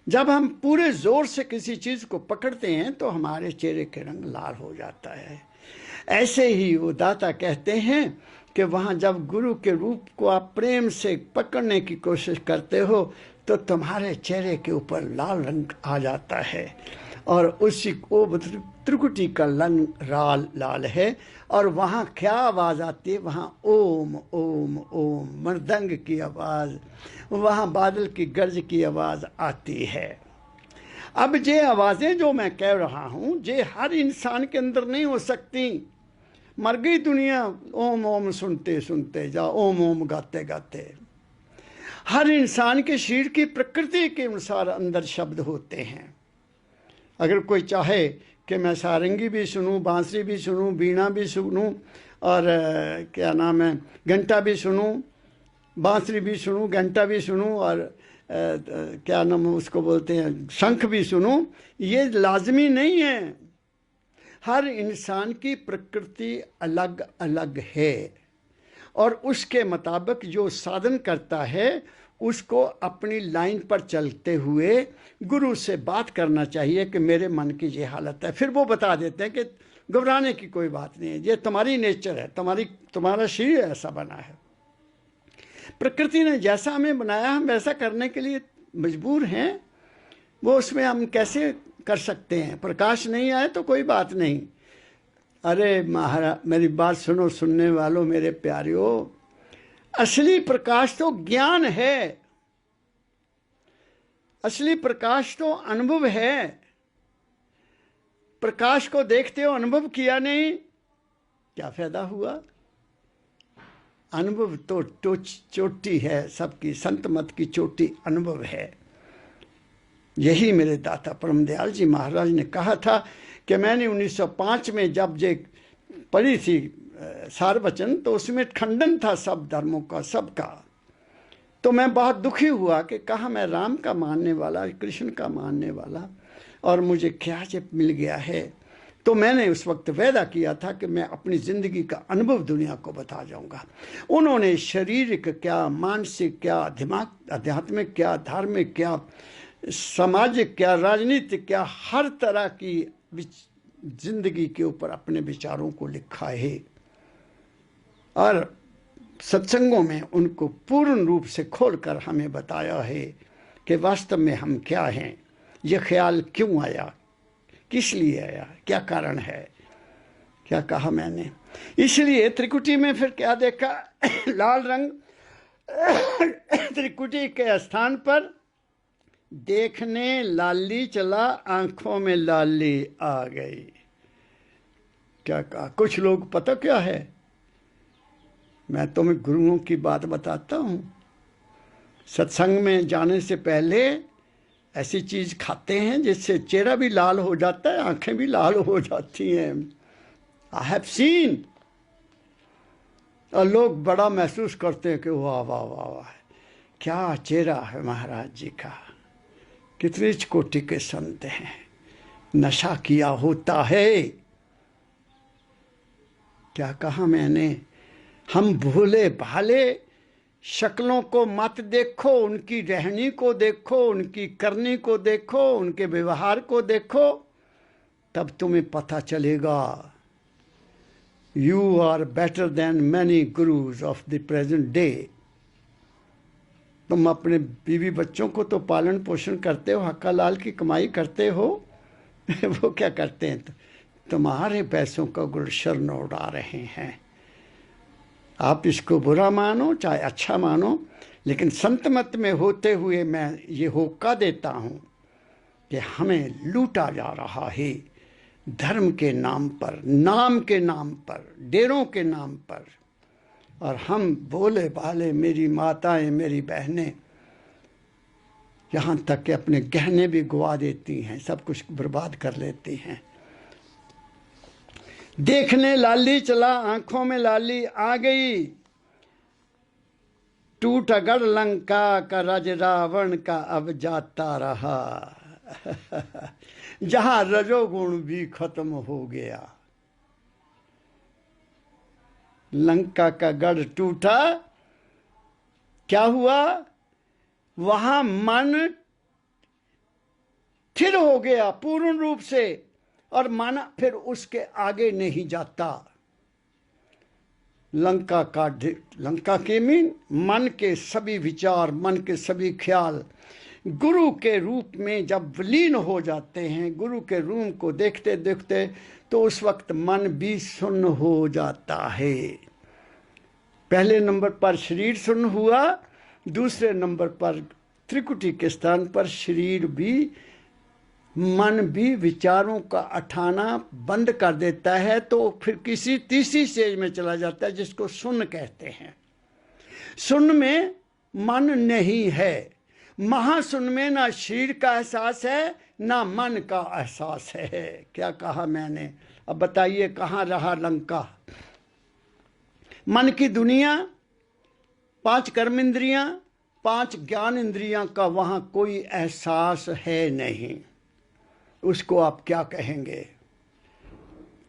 जब हम पूरे जोर से किसी चीज़ को पकड़ते हैं तो हमारे चेहरे के रंग लाल हो जाता है। ऐसे ही वो दाता कहते हैं कि वहाँ जब गुरु के रूप को आप प्रेम से पकड़ने की कोशिश करते हो तो तुम्हारे चेहरे के ऊपर लाल रंग आ जाता है। और उसी को त्रिकुटी का रंग लाल है। और वहाँ क्या आवाज़ आती है? वहाँ ओम ओम ओम मृदंग की आवाज़, वहाँ बादल की गर्ज की आवाज़ आती है। अब ये आवाज़ें जो मैं कह रहा हूँ ये हर इंसान के अंदर नहीं हो सकती। मर गई दुनिया ओम ओम सुनते सुनते, जा ओम ओम गाते गाते। हर इंसान के शरीर की प्रकृति के अनुसार अंदर शब्द होते हैं। अगर कोई चाहे कि मैं सारंगी भी सुनूं, बांसुरी भी सुनूं, बीना भी सुनूं और क्या नाम है घंटा भी सुनूं, बांसुरी भी सुनूं, घंटा भी सुनूं और क्या नाम उसको बोलते हैं शंख भी सुनूं, ये लाजमी नहीं है। हर इंसान की प्रकृति अलग अलग है और उसके मुताबिक जो साधन करता है उसको अपनी लाइन पर चलते हुए गुरु से बात करना चाहिए कि मेरे मन की ये हालत है। फिर वो बता देते हैं कि घबराने की कोई बात नहीं है, ये तुम्हारी नेचर है, तुम्हारा शरीर ऐसा बना है। प्रकृति ने जैसा हमें बनाया हम वैसा करने के लिए मजबूर हैं। वो उसमें हम कैसे कर सकते हैं? प्रकाश नहीं आए तो कोई बात नहीं। अरे महाराज, मेरी बात सुनो सुनने वालों, मेरे प्यारियों, असली प्रकाश तो ज्ञान है, असली प्रकाश तो अनुभव है। प्रकाश को देखते हो, अनुभव किया नहीं, क्या फायदा हुआ? अनुभव तो चोटी है सबकी, संत मत की चोटी अनुभव है। यही मेरे दाता परम दयाल जी महाराज ने कहा था कि मैंने 1905 में जब ये पढ़ी थी सार वचन, तो उसमें खंडन था सब धर्मों का, सबका। तो मैं बहुत दुखी हुआ कि कहा मैं राम का मानने वाला, कृष्ण का मानने वाला, और मुझे क्या जब मिल गया है। तो मैंने उस वक्त वादा किया था कि मैं अपनी ज़िंदगी का अनुभव दुनिया को बता जाऊंगा। उन्होंने शारीरिक क्या, मानसिक क्या, दिमाग आध्यात्मिक क्या, धार्मिक क्या, सामाजिक क्या, राजनीतिक क्या, हर तरह की जिंदगी के ऊपर अपने विचारों को लिखा है और सत्संगों में उनको पूर्ण रूप से खोलकर हमें बताया है कि वास्तव में हम क्या हैं, यह ख्याल क्यों आया, किस लिए आया, क्या कारण है। क्या कहा मैंने? इसलिए त्रिकुटी में फिर क्या देखा? लाल रंग त्रिकुटी के स्थान पर देखने लाली चला, आंखों में लाली आ गई। क्या कहा? कुछ लोग पता क्या है, मैं तुम्हें गुरुओं की बात बताता हूं, सत्संग में जाने से पहले ऐसी चीज खाते हैं जिससे चेहरा भी लाल हो जाता है, आंखें भी लाल हो जाती हैं। I have seen. और लोग बड़ा महसूस करते हैं कि वाह वाह वाह वाह, क्या चेहरा है महाराज जी का, कितनी कोटि के संत हैं, नशा किया होता है। क्या कहा मैंने? हम भोले भाले शक्लों को मत देखो, उनकी रहनी को देखो, उनकी करनी को देखो, उनके व्यवहार को देखो, तब तुम्हें पता चलेगा। You are better than many gurus of the present day. तुम अपने बीवी बच्चों को तो पालन पोषण करते हो, हक्का लाल की कमाई करते हो। वो क्या करते हैं? तुम्हारे पैसों का गुलशन उड़ा रहे हैं। आप इसको बुरा मानो चाहे अच्छा मानो, लेकिन संत मत में होते हुए मैं ये होका देता हूँ कि हमें लूटा जा रहा है धर्म के नाम पर, नाम के नाम पर, डेरों के नाम पर। और हम भोले भाले, मेरी माताएं, मेरी बहनें, यहाँ तक कि अपने गहने भी गुआ देती हैं, सब कुछ बर्बाद कर लेती हैं। देखने लाली चला, आंखों में लाली आ गई। टूट गढ़ लंका का राज रावण का अब जाता रहा। जहां रजोगुण भी खत्म हो गया। लंका का गढ़ टूटा, क्या हुआ? वहां मन स्थिर हो गया पूर्ण रूप से, और मन फिर उसके आगे नहीं जाता। लंका के मीन मन के सभी विचार, मन के सभी ख्याल गुरु के रूप में जब विलीन हो जाते हैं, गुरु के रूप को देखते देखते, तो उस वक्त मन भी सुन्न हो जाता है। पहले नंबर पर शरीर सुन्न हुआ, दूसरे नंबर पर त्रिकुटी के स्थान पर शरीर भी, मन भी विचारों का उठाना बंद कर देता है, तो फिर किसी तीसरी स्टेज में चला जाता है जिसको सुन्न कहते हैं। सुन्न में मन नहीं है। महाशून्य में ना शरीर का एहसास है, ना मन का एहसास है। क्या कहा मैंने? अब बताइए कहाँ रहा लंका? मन की दुनिया, 5 कर्म इंद्रियां, 5 ज्ञान इंद्रियां का वहां कोई एहसास है नहीं। उसको आप क्या कहेंगे?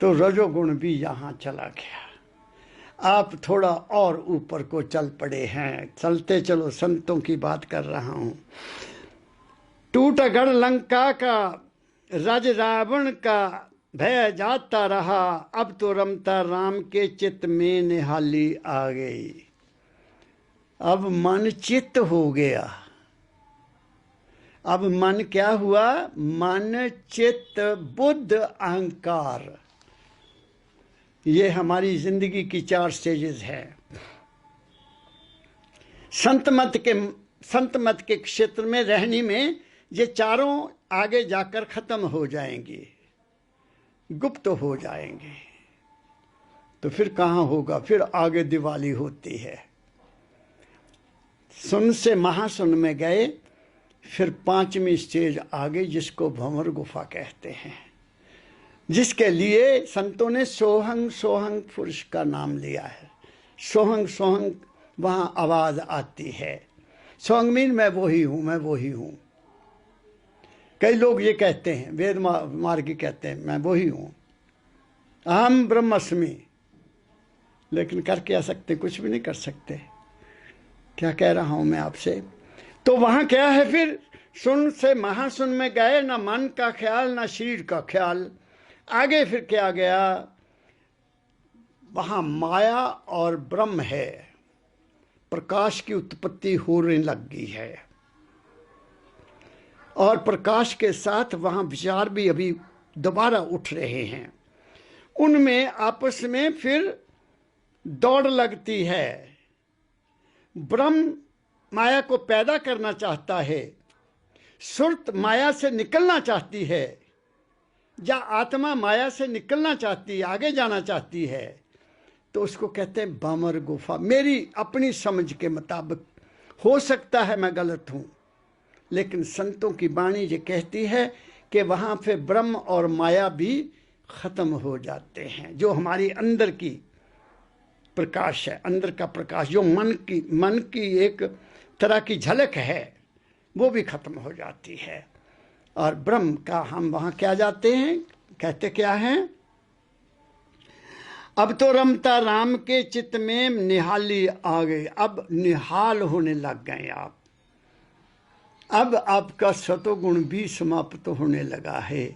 तो रजोगुण भी यहां चला गया। आप थोड़ा और ऊपर को चल पड़े हैं। चलते चलो, संतों की बात कर रहा हूं। टूट गढ़ लंका का राज रावण का भय जाता रहा, अब तो रमता राम के चित्त में निहाली आ गई। अब मन चित्त हो गया। अब मन क्या हुआ? मन चित्त बुद्ध अहंकार। ये हमारी जिंदगी की 4 स्टेजेस है। संत मत के क्षेत्र में रहने में ये चारों आगे जाकर खत्म हो जाएंगी, गुप्त हो जाएंगे। तो फिर कहाँ होगा? फिर आगे दिवाली होती है। सुन से महासुन में गए, फिर 5वीं स्टेज आ गई, जिसको भंवर गुफा कहते हैं, जिसके लिए संतों ने सोहंग सोहंग पुरुष का नाम लिया है। सोहंग सोहंग वहाँ आवाज आती है। सोहंग मीन मैं वही हूँ, मैं वही हूँ। कई लोग ये कहते हैं, वेद मार्गी कहते हैं मैं वही हूँ, अहम ब्रह्मस्मि, लेकिन कर क्या सकते? कुछ भी नहीं कर सकते। क्या कह रहा हूं मैं आपसे? तो वहां क्या है? फिर सुन से महासुन में गए, ना मन का ख्याल ना शरीर का ख्याल। आगे फिर क्या गया? वहां माया और ब्रह्म है, प्रकाश की उत्पत्ति होने लग गई है। और प्रकाश के साथ वहां विचार भी अभी दोबारा उठ रहे हैं। उनमें आपस में फिर दौड़ लगती है। ब्रह्म माया को पैदा करना चाहता है, सुरत माया से निकलना चाहती है, या आत्मा माया से निकलना चाहती है, आगे जाना चाहती है। तो उसको कहते हैं भंवर गुफा। मेरी अपनी समझ के मुताबिक, हो सकता है मैं गलत हूं, लेकिन संतों की वाणी ये कहती है कि वहां पे ब्रह्म और माया भी खत्म हो जाते हैं। जो हमारी अंदर की प्रकाश है, अंदर का प्रकाश, जो मन की एक तरह की झलक है, वो भी खत्म हो जाती है। और ब्रह्म का हम वहां क्या जाते हैं? कहते क्या हैं? अब तो रमता राम के चित्त में निहाली आ गई। अब निहाल होने लग गए आप। अब आपका सतोगुण भी समाप्त होने लगा है।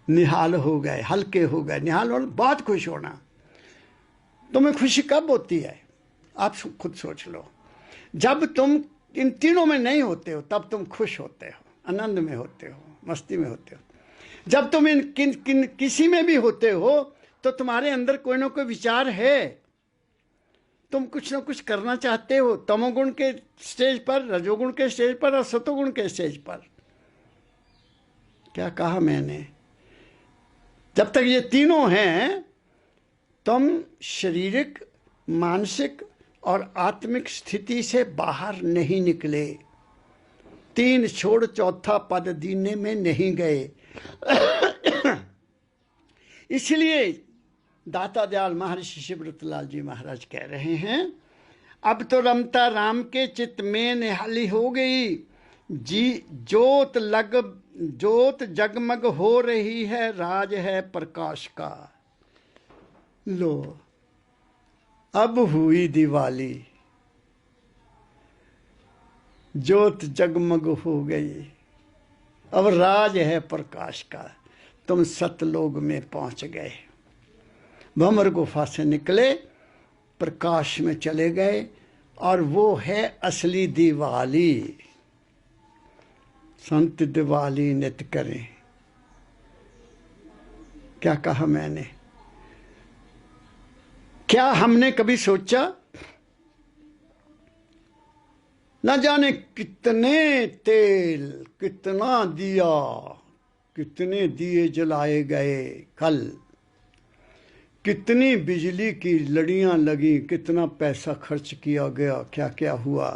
निहाल हो गए, हल्के हो गए। निहाल और बहुत खुश होना। तुम्हें खुशी कब होती है? आप खुद सोच लो। जब तुम इन तीनों में नहीं होते हो, तब तुम खुश होते हो, आनंद में होते हो, मस्ती में होते हो। जब तुम इन किसी में भी होते हो, तो तुम्हारे अंदर कोई ना कोई विचार है, तुम कुछ ना कुछ करना चाहते हो। तमोगुण के स्टेज पर, रजोगुण के स्टेज पर और सतोगुण के स्टेज पर। क्या कहा मैंने? जब तक ये तीनों हैं, तुम शारीरिक, मानसिक और आत्मिक स्थिति से बाहर नहीं निकले। 3 छोड़ चौथा पद दीने में नहीं गए। इसलिए दाता दयाल महर्षि शिवव्रतलाल जी महाराज कह रहे हैं, अब तो रमता राम के चित्त में निहाली हो गई। जोत जगमग हो रही है, राज है प्रकाश का। लो, अब हुई दिवाली, जोत जगमग हो गई, अब राज है प्रकाश का। तुम सतलोक में पहुंच गए, भंवर गुफा से निकले, प्रकाश में चले गए, और वो है असली दिवाली। संत दिवाली नित करें। क्या कहा मैंने? क्या हमने कभी सोचा? न जाने कितने तेल, कितना दिया, कितने दिए जलाए गए कल, कितनी बिजली की लड़ियां लगी, कितना पैसा खर्च किया गया, क्या क्या हुआ,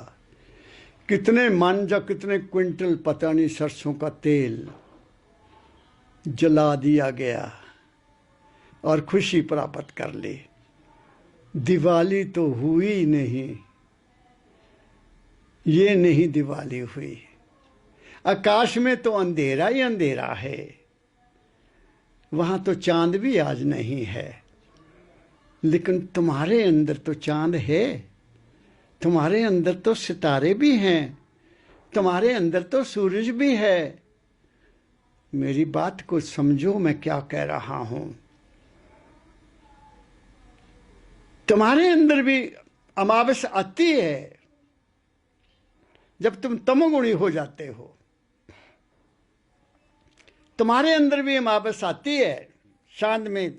कितने मन या कितने क्विंटल पता नहीं सरसों का तेल जला दिया गया और खुशी प्राप्त कर ली। दिवाली तो हुई नहीं, ये नहीं दिवाली हुई। आकाश में तो अंधेरा ही अंधेरा है, वहां तो चांद भी आज नहीं है। लेकिन तुम्हारे अंदर तो चांद है, तुम्हारे अंदर तो सितारे भी हैं, तुम्हारे अंदर तो सूरज भी है। मेरी बात को समझो, मैं क्या कह रहा हूं। तुम्हारे अंदर भी अमावस आती है जब तुम तमोगुणी हो जाते हो। तुम्हारे अंदर भी अमावस आती है, चांद में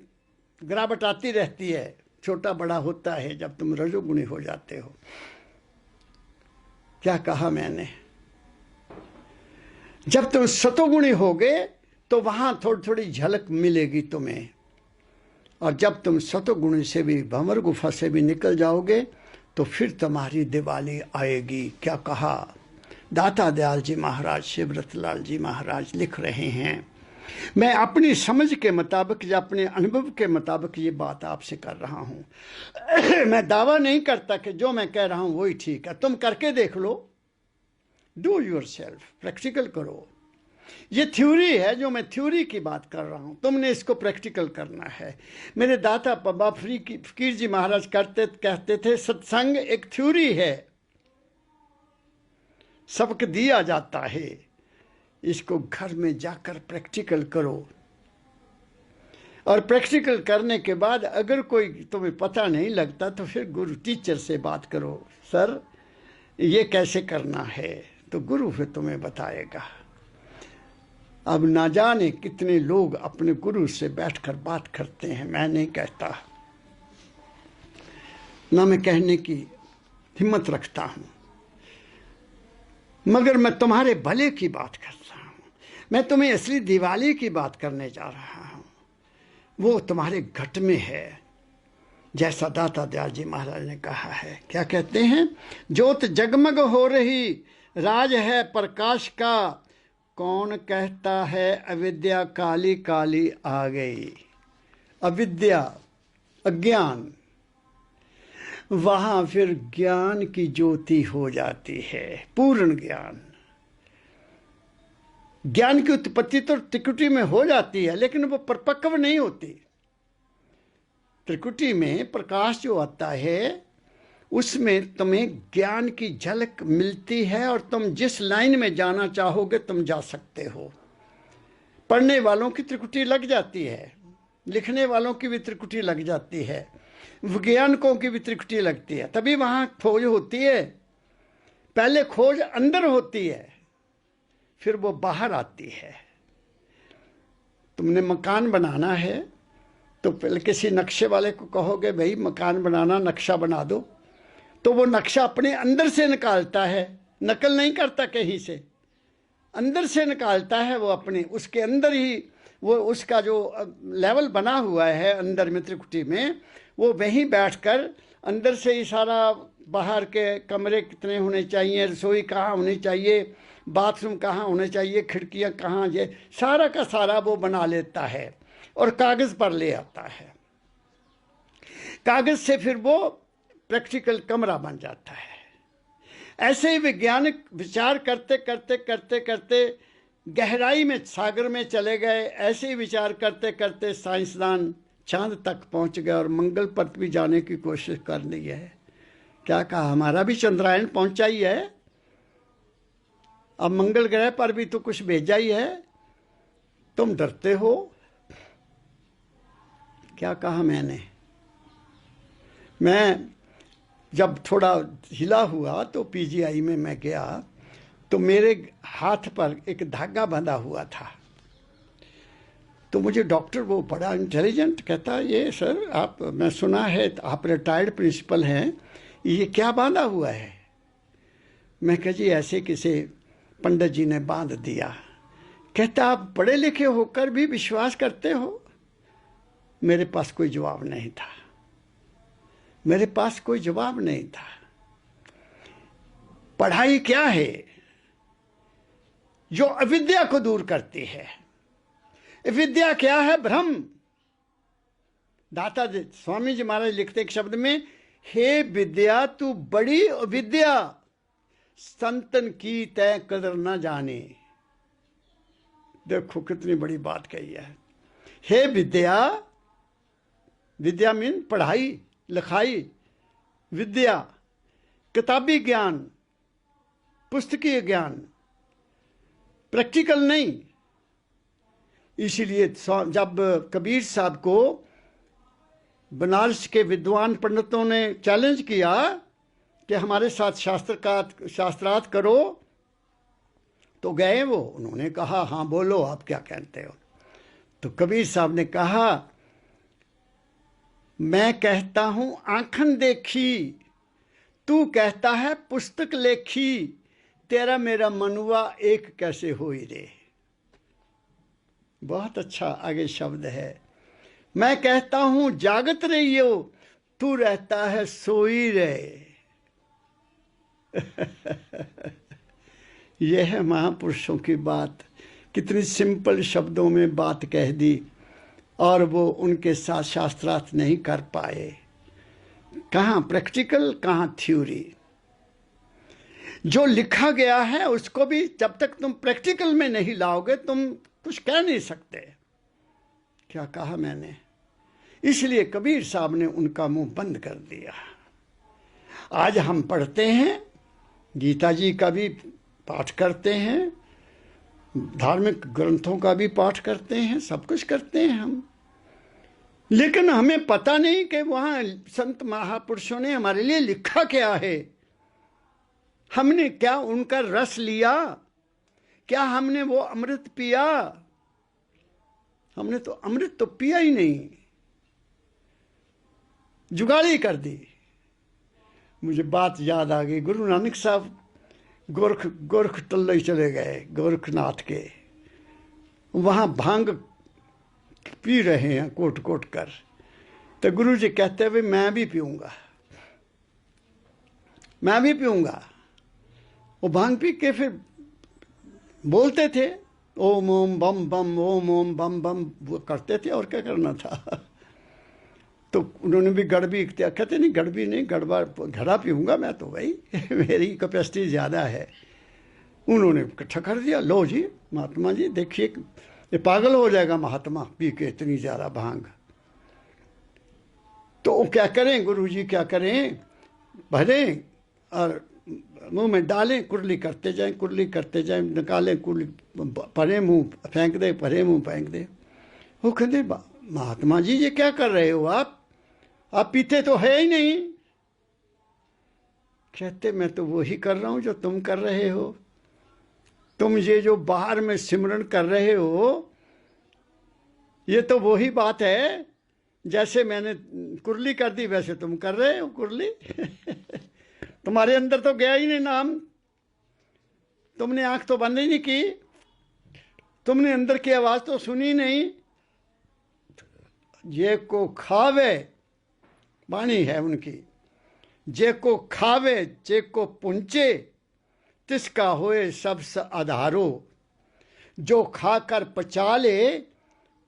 गिरावट आती रहती है, छोटा बड़ा होता है जब तुम रजोगुणी हो जाते हो। क्या कहा मैंने? जब तुम सतोगुणी होगे तो वहां थोड़ी थोड़ी झलक मिलेगी तुम्हें, और जब तुम सतोगुणी से भी, भंवर गुफा से भी निकल जाओगे तो फिर तुम्हारी दिवाली आएगी। क्या कहा? दाता दयाल जी महाराज, शिवव्रत लाल जी महाराज लिख रहे हैं, मैं अपनी समझ के मुताबिक या अपने अनुभव के मुताबिक ये बात आपसे कर रहा हूं। मैं दावा नहीं करता कि जो मैं कह रहा हूं वही ठीक है। तुम करके देख लो, डू योरसेल्फ, प्रैक्टिकल करो। ये थ्योरी है, जो मैं थ्योरी की बात कर रहा हूं, तुमने इसको प्रैक्टिकल करना है। मेरे दाता बाबा फकीर जी महाराज कहते थे, सत्संग एक थ्योरी है, सबक दिया जाता है, इसको घर में जाकर प्रैक्टिकल करो। और प्रैक्टिकल करने के बाद अगर कोई तुम्हें पता नहीं लगता तो फिर गुरु टीचर से बात करो, सर ये कैसे करना है, तो गुरु फिर तुम्हें बताएगा। अब ना जाने कितने लोग अपने गुरु से बैठकर बात करते हैं, मैं नहीं कहता, ना मैं कहने की हिम्मत रखता हूं, मगर मैं तुम्हारे भले की बात कर रहा हूं। मैं तुम्हें असली दिवाली की बात करने जा रहा हूं, वो तुम्हारे घट में है, जैसा दाता दयाल जी महाराज ने कहा है। क्या कहते हैं? ज्योत जगमग हो रही, राज है प्रकाश का, कौन कहता है अविद्या काली काली आ गई। अविद्या, अज्ञान, वहां फिर ज्ञान की ज्योति हो जाती है, पूर्ण ज्ञान। ज्ञान की उत्पत्ति तो त्रिकुटी में हो जाती है, लेकिन वो परिपक्व नहीं होती। त्रिकुटी में प्रकाश जो आता है उसमें तुम्हें ज्ञान की झलक मिलती है, और तुम जिस लाइन में जाना चाहोगे तुम जा सकते हो। पढ़ने वालों की त्रिकुटी लग जाती है, लिखने वालों की भी त्रिकुटी लग जाती है, वैज्ञानिकों की भी त्रिकुटी लगती है, तभी वहां खोज होती है। पहले खोज अंदर होती है, फिर वो बाहर आती है। तुमने मकान बनाना है तो पहले किसी नक्शे वाले को कहोगे भाई मकान बनाना, नक्शा बना दो, तो वो नक्शा अपने अंदर से निकालता है, नकल नहीं करता कहीं से, अंदर से निकालता है वो अपने, उसके अंदर ही वो उसका जो लेवल बना हुआ है अंदर में त्रिकुटी में, वो वहीं बैठकर अंदर से ही सारा, बाहर के कमरे कितने होने चाहिए, रसोई कहाँ होनी चाहिए, बाथरूम कहाँ होने चाहिए, खिड़कियाँ कहाँ, ये सारा का सारा वो बना लेता है और कागज़ पर ले आता है। कागज़ से फिर वो प्रैक्टिकल कमरा बन जाता है। ऐसे ही वैज्ञानिक विचार करते करते करते करते गहराई में, सागर में चले गए। ऐसे ही विचार करते करते साइंसदान चांद तक पहुंच गए और मंगल पर भी जाने की कोशिश कर ली है। क्या कहा? हमारा भी चंद्रायन पहुंचा ही है, अब मंगल ग्रह पर भी तो कुछ भेजा ही है, तुम डरते हो। क्या कहा मैंने? मैं जब थोड़ा हिला हुआ तो पीजीआई में मैं गया तो मेरे हाथ पर एक धागा बंधा हुआ था। तो मुझे डॉक्टर, वो बड़ा इंटेलिजेंट, कहता ये सर आप, मैं सुना है आप रिटायर्ड प्रिंसिपल हैं, ये क्या बांधा हुआ है? मैं कहा जी ऐसे किसी पंडित जी ने बांध दिया। कहता आप पढ़े लिखे होकर भी विश्वास करते हो? मेरे पास कोई जवाब नहीं था, मेरे पास कोई जवाब नहीं था। पढ़ाई क्या है? जो अविद्या को दूर करती है। विद्या क्या है? भ्रम। दाता स्वामी जी महाराज लिखते एक शब्द में, हे विद्या तू बड़ी अविद्या, संतन की तय कदर न जाने। देखो कितनी बड़ी बात कही है। हे विद्या, विद्या मीन पढ़ाई लिखाई, विद्या किताबी ज्ञान, पुस्तकीय ज्ञान, प्रैक्टिकल नहीं। इसीलिए जब कबीर साहब को बनारस के विद्वान पंडितों ने चैलेंज किया कि हमारे साथ शास्त्रार्थ करो। तो गए वो, उन्होंने कहा हाँ बोलो आप क्या कहते हो। तो कबीर साहब ने कहा, मैं कहता हूं आंखन देखी, तू कहता है पुस्तक लेखी, तेरा मेरा मनुआ एक कैसे होई रे। बहुत अच्छा आगे शब्द है। मैं कहता हूं जागत रहियो, तू रहता है सोई रे। यह है महापुरुषों की बात। कितनी सिंपल शब्दों में बात कह दी, और वो उनके साथ शास्त्रार्थ नहीं कर पाए। कहाँ प्रैक्टिकल, कहाँ थ्योरी। जो लिखा गया है उसको भी जब तक तुम प्रैक्टिकल में नहीं लाओगे तुम कुछ कह नहीं सकते। क्या कहा मैंने? इसलिए कबीर साहब ने उनका मुंह बंद कर दिया। आज हम पढ़ते हैं, गीता जी का भी पाठ करते हैं, धार्मिक ग्रंथों का भी पाठ करते हैं, सब कुछ करते हैं हम, लेकिन हमें पता नहीं कि वहाँ संत महापुरुषों ने हमारे लिए लिखा क्या है। हमने क्या उनका रस लिया? क्या हमने वो अमृत पिया? हमने तो अमृत तो पिया ही नहीं, जुगाड़ी कर दी। मुझे बात याद आ गई, गुरु नानक साहब गोरख तल्लई चले गए, गोरखनाथ के। वहाँ भांग पी रहे हैं कोट कोट कर। तो गुरु जी कहते हुए मैं भी पीऊँगा, मैं भी पीऊँगा। वो भांग पी के फिर बोलते थे ओम ओम बम बम, ओम ओम बम बम, वो करते थे। और क्या करना था? तो उन्होंने भी गड़बी किया। कहते नहीं गड़बी नहीं, घड़ा पीऊँगा मैं तो भाई, मेरी कैपेसिटी ज़्यादा है। उन्होंने इकट्ठा कर दिया, लो जी महात्मा जी देखिए, ये पागल हो जाएगा महात्मा पी के इतनी ज़्यादा भांग। तो वो क्या करें, गुरु जी क्या करें, भरें और मुंह में डालें, कुरली करते जाएं, कुरली करते जाएं, निकालें कुरली, परे मुंह फेंक दे, परे मुंह फेंक दे। वो कहते महात्मा जी ये क्या कर रहे हो आप पीते तो है ही नहीं। कहते मैं तो वही कर रहा हूं जो तुम कर रहे हो। तुम ये जो बाहर में सिमरन कर रहे हो, ये तो वही बात है, जैसे मैंने कुरली कर दी वैसे तुम कर रहे हो कुरली। तुम्हारे अंदर तो गया ही नहीं नाम, तुमने आंख तो बंद ही नहीं की, तुमने अंदर की आवाज तो सुनी नहीं। जे को खावे, वाणी है उनकी, जे को खावे जे को पुंचे, तिसका होए सबस आधारो। जो खाकर पचा ले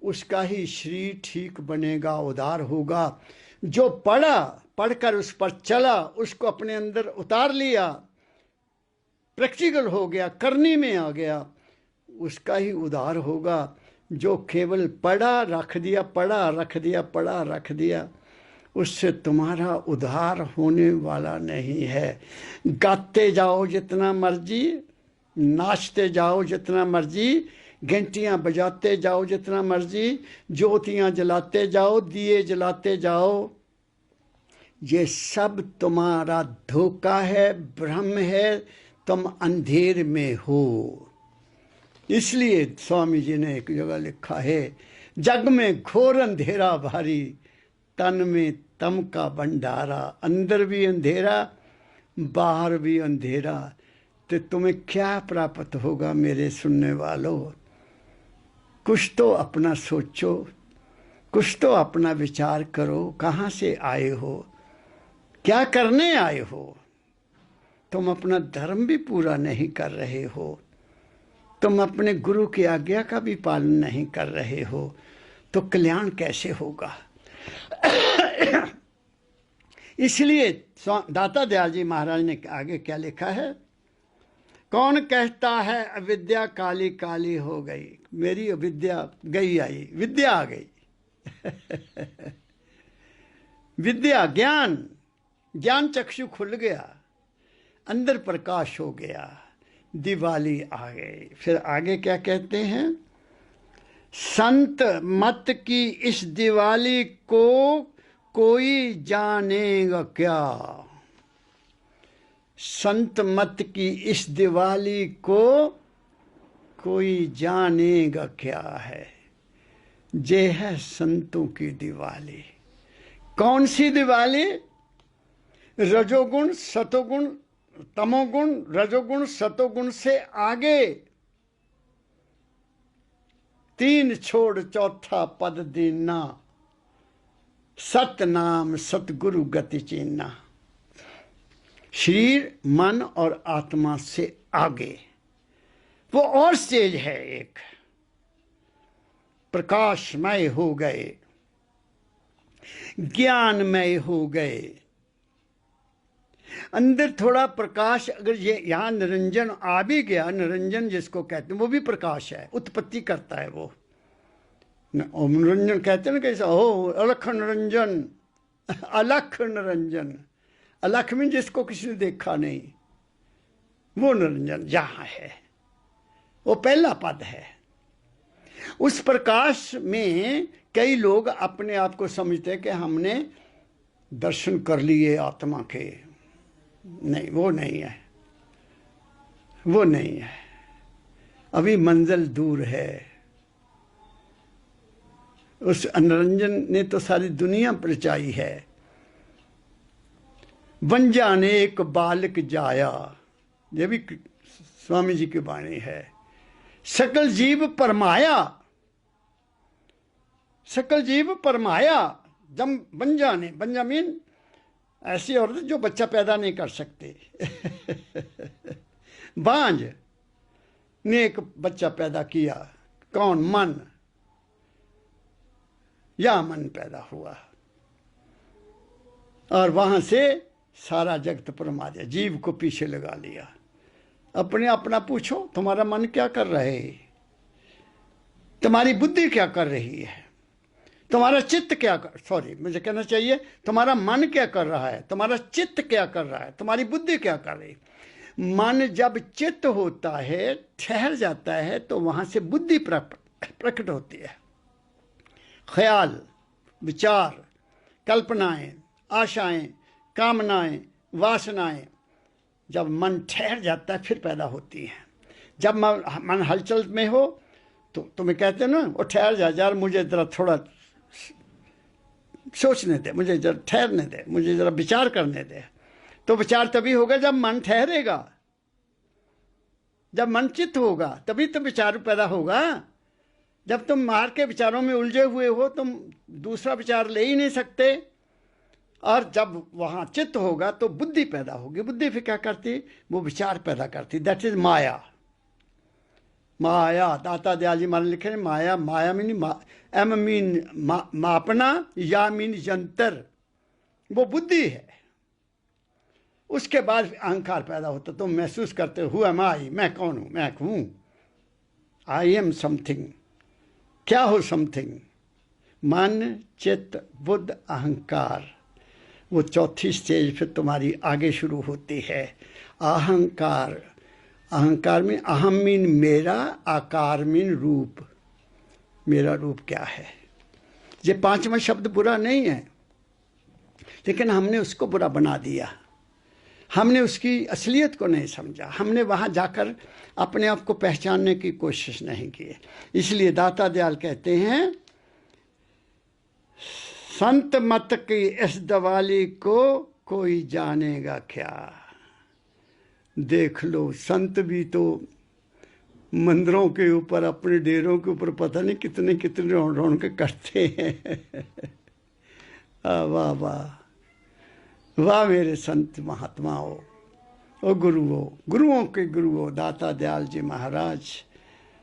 उसका ही शरीर ठीक बनेगा, उदार होगा। जो पढ़कर उस पर चला, उसको अपने अंदर उतार लिया, प्रैक्टिकल हो गया, करने में आ गया, उसका ही उदार होगा। जो केवल पढ़ा रख दिया, पढ़ा रख दिया, पढ़ा रख दिया, उससे तुम्हारा उद्धार होने वाला नहीं है। गाते जाओ जितना मर्जी, नाचते जाओ जितना मर्जी, घंटियां बजाते जाओ जितना मर्जी, ज्योतियां जलाते जाओ, दिए जलाते जाओ, ये सब तुम्हारा धोखा है, भ्रम है, तुम अंधेर में हो। इसलिए स्वामी जी ने एक जगह लिखा है, जग में घोर अंधेरा भारी, तन में तम का भंडारा। अंदर भी अंधेरा, बाहर भी अंधेरा, तो तुम्हें क्या प्राप्त होगा मेरे सुनने वालों? कुछ तो अपना सोचो, कुछ तो अपना विचार करो। कहाँ से आए हो, क्या करने आए हो? तुम अपना धर्म भी पूरा नहीं कर रहे हो, तुम अपने गुरु की आज्ञा का भी पालन नहीं कर रहे हो, तो कल्याण कैसे होगा? इसलिए दाता दयाल जी महाराज ने आगे क्या लिखा है, कौन कहता है अविद्या काली काली हो गई। मेरी अविद्या गई आई, विद्या आ गई। विद्या ज्ञान, ज्ञान चक्षु खुल गया, अंदर प्रकाश हो गया, दिवाली आ गई। फिर आगे क्या कहते हैं, संत मत की इस दिवाली को कोई जानेगा क्या। संत मत की इस दिवाली को कोई जानेगा क्या है, ये है संतों की दिवाली। कौन सी दिवाली? रजोगुण सतोगुण तमोगुण, रजोगुण सतोगुण से आगे, तीन छोड़ चौथा पद देना, सतनाम सतगुरु गति चीना। शरीर मन और आत्मा से आगे वो और स्टेज है एक, प्रकाशमय हो गए, ज्ञानमय हो गए। अंदर थोड़ा प्रकाश, अगर ये यहां निरंजन आ भी गया, निरंजन जिसको कहते हैं वो भी प्रकाश है, उत्पत्ति करता है वो। ओम निरंजन कहते हैं ना कैसा, ओ अलख निरंजन, अलख निरंजन। अलख में जिसको किसी ने देखा नहीं, वो निरंजन जहां है, वो पहला पद है। उस प्रकाश में कई लोग अपने आप को समझते हैं कि हमने दर्शन कर लिए आत्मा के। नहीं, वो नहीं है, वो नहीं है, अभी मंजिल दूर है। उस निरंजन ने तो सारी दुनिया परचाई है। बन जाने एक बालक जाया, ये भी स्वामी जी की वाणी है। सकल जीव परमाया, सकल जीव परमाया। जब बन जाने, बंजामीन ऐसी औरत जो बच्चा पैदा नहीं कर सकते बांझ ने एक बच्चा पैदा किया। कौन? मन, या मन पैदा हुआ और वहां से सारा जगत परमा दिया, जीव को पीछे लगा लिया। अपने अपना पूछो, तुम्हारा मन क्या कर रहा है, तुम्हारी बुद्धि क्या कर रही है, तुम्हारा चित्त क्या कर, सॉरी मुझे कहना चाहिए तुम्हारा मन क्या कर रहा है, तुम्हारा चित्त क्या कर रहा है, तुम्हारी बुद्धि क्या कर रही है। मन जब चित्त होता है, ठहर जाता है, तो वहां से बुद्धि प्रकट होती है। ख्याल, विचार, कल्पनाएं, आशाएं, कामनाएं, वासनाएं जब मन ठहर जाता है फिर पैदा होती हैं। जब मन हलचल में हो तो तुम्हें कहते हो ना, वो ठहर जा यार, मुझे जरा थोड़ा सोचने दे, मुझे जरा ठहरने दे, मुझे जरा विचार करने दे। तो विचार तभी होगा जब मन ठहरेगा, जब मन चित्त होगा, तभी तो विचार पैदा होगा। जब तुम मार के विचारों में उलझे हुए हो, तुम दूसरा विचार ले ही नहीं सकते। और जब वहां चित्त होगा तो बुद्धि पैदा होगी। बुद्धि फिर क्या करती? वो विचार पैदा करती। दैट इज माया। माया, दाता दयाल जी महाराज लिखे माया, माया मीन एम मीन मापना, या मीन यंत्र, वो बुद्धि है। उसके बाद अहंकार पैदा होता, तुम महसूस करते हो एम आई, मैं कौन हूं, मैं हूं, आई एम समथिंग। क्या हो समथिंग? मन, चित्त, बुद्ध, अहंकार। वो चौथी स्टेज फिर तुम्हारी आगे शुरू होती है। अहंकार। अहंकार में अहम मीन मेरा, आकार मीन रूप। मेरा रूप क्या है? ये पांचवा शब्द बुरा नहीं है, लेकिन हमने उसको बुरा बना दिया। हमने उसकी असलियत को नहीं समझा। हमने वहां जाकर अपने आप को पहचानने की कोशिश नहीं की। इसलिए दाता दयाल कहते हैं, संत मत की इस दिवाली को कोई जानेगा क्या। देख लो, संत भी तो मंदिरों के ऊपर, अपने डेरों के ऊपर पता नहीं कितने कितने रौनक करते हैं। वाह वाह वाह मेरे संत महात्माओं, ओ गुरुओं, गुरुओं के गुरुओं, दाता दयाल जी महाराज,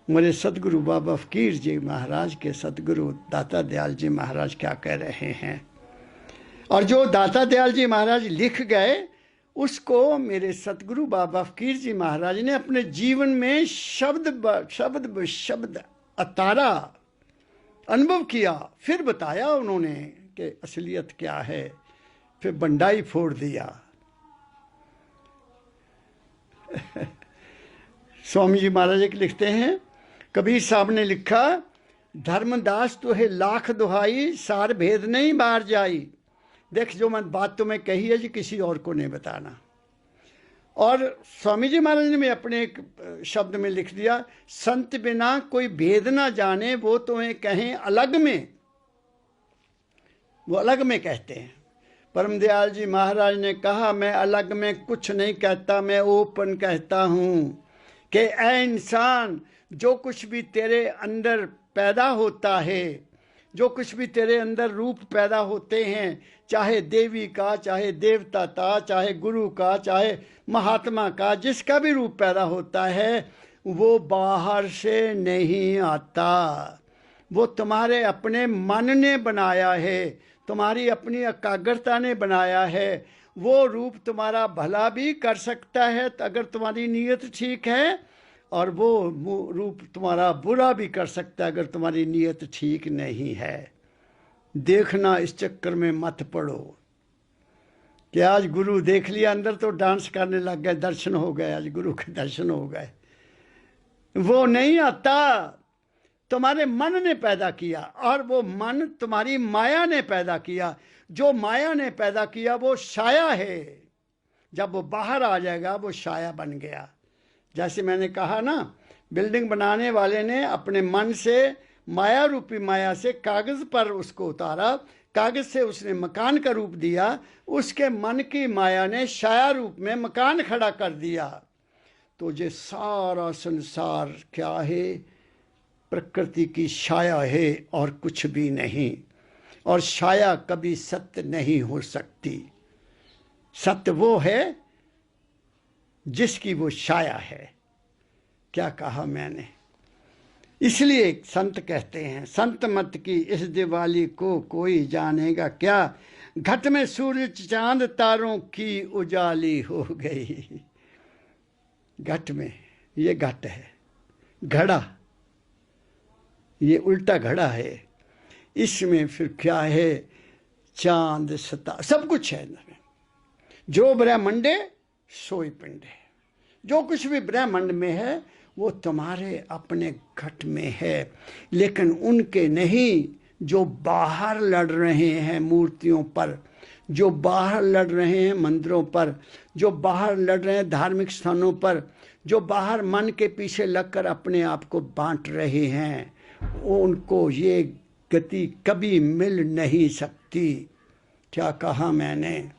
मेरे सतगुरु बाबा फकीर जी महाराज के सतगुरु दाता दयाल जी महाराज क्या कह रहे हैं। और जो दाता दयाल जी महाराज लिख गए, उसको मेरे सतगुरु बाबा फकीर जी महाराज ने अपने जीवन में शब्द ब शब्द अतारा, अनुभव किया, फिर बताया उन्होंने कि असलियत क्या है, फिर बंडाई फोड़ दिया। स्वामी जी महाराज एक लिखते हैं, कबीर साहब ने लिखा, धर्मदास तुहे लाख दुहाई, सार भेद नहीं बाहर जाई। देख, जो मैं बात तुम्हें कही है जी, किसी और को नहीं बताना। और स्वामी जी महाराज ने भी अपने एक शब्द में लिख दिया, संत बिना कोई भेद ना जाने वो तुम्हें कहें अलग में, वो अलग में कहते हैं। परमदयाल जी महाराज ने कहा, मैं अलग में कुछ नहीं कहता, मैं ओपन कहता हूँ कि ऐ इंसान, जो कुछ भी तेरे अंदर पैदा होता है, जो कुछ भी तेरे अंदर रूप पैदा होते हैं, चाहे देवी का, चाहे देवता का, चाहे गुरु का, चाहे महात्मा का, जिसका भी रूप पैदा होता है, वो बाहर से नहीं आता, वो तुम्हारे अपने मन ने बनाया है, तुम्हारी अपनी एकाग्रता ने बनाया है। वो रूप तुम्हारा भला भी कर सकता है अगर तुम्हारी नीयत ठीक है, और वो रूप तुम्हारा बुरा भी कर सकता है अगर तुम्हारी नीयत ठीक नहीं है। देखना, इस चक्कर में मत पड़ो कि आज गुरु देख लिया अंदर तो डांस करने लग गए, दर्शन हो गए, आज गुरु के दर्शन हो गए। वो नहीं आता, तुम्हारे मन ने पैदा किया, और वो मन तुम्हारी माया ने पैदा किया। जो माया ने पैदा किया वो छाया है, जब वो बाहर आ जाएगा वो छाया बन गया। जैसे मैंने कहा ना, बिल्डिंग बनाने वाले ने अपने मन से, माया रूपी माया से कागज पर उसको उतारा, कागज से उसने मकान का रूप दिया, उसके मन की माया ने छाया रूप में मकान खड़ा कर दिया। तो ये सारा संसार क्या है? प्रकृति की छाया है और कुछ भी नहीं। और छाया कभी सत्य नहीं हो सकती। सत्य वो है जिसकी वो छाया है। क्या कहा मैंने? इसलिए संत कहते हैं, संत मत की इस दिवाली को कोई जानेगा क्या, घट में सूरज चांद तारों की उजाली हो गई। घट में, ये घट है, घड़ा, ये उल्टा घड़ा है, इसमें फिर क्या है? चांद सितारा सब कुछ है। जो ब्रह्मांडे सोई पिंड है, जो कुछ भी ब्रह्मांड में है वो तुम्हारे अपने घट में है, लेकिन उनके नहीं जो बाहर लड़ रहे हैं मूर्तियों पर, जो बाहर लड़ रहे हैं मंदिरों पर, जो बाहर लड़ रहे हैं धार्मिक स्थानों पर, जो बाहर मन के पीछे लगकर अपने आप को बांट रहे हैं, उनको ये गति कभी मिल नहीं सकती। क्या कहा मैंने?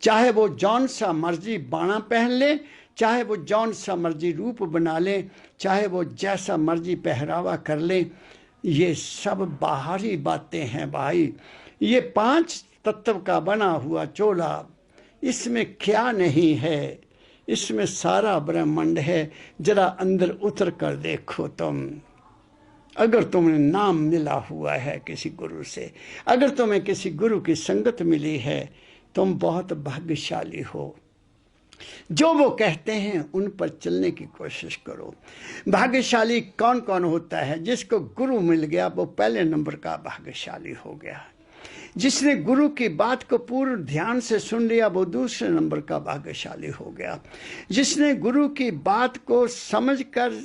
चाहे वो जौन सा मर्जी बाणा पहन ले, चाहे वो जौन सा मर्जी रूप बना ले, चाहे वो जैसा मर्जी पहरावा कर ले, ये सब बाहरी बातें हैं भाई। ये 5 तत्व का बना हुआ चोला, इसमें क्या नहीं है? इसमें सारा ब्रह्मांड है। जरा अंदर उतर कर देखो तुम। अगर तुम्हें नाम मिला हुआ है किसी गुरु से, अगर तुम्हें किसी गुरु की संगत मिली है, तुम बहुत भाग्यशाली हो। जो वो कहते हैं उन पर चलने की कोशिश करो। भाग्यशाली कौन कौन होता है? जिसको गुरु मिल गया वो पहले नंबर का भाग्यशाली हो गया। जिसने गुरु की बात को पूर्ण ध्यान से सुन लिया वो दूसरे नंबर का भाग्यशाली हो गया। जिसने गुरु की बात को समझकर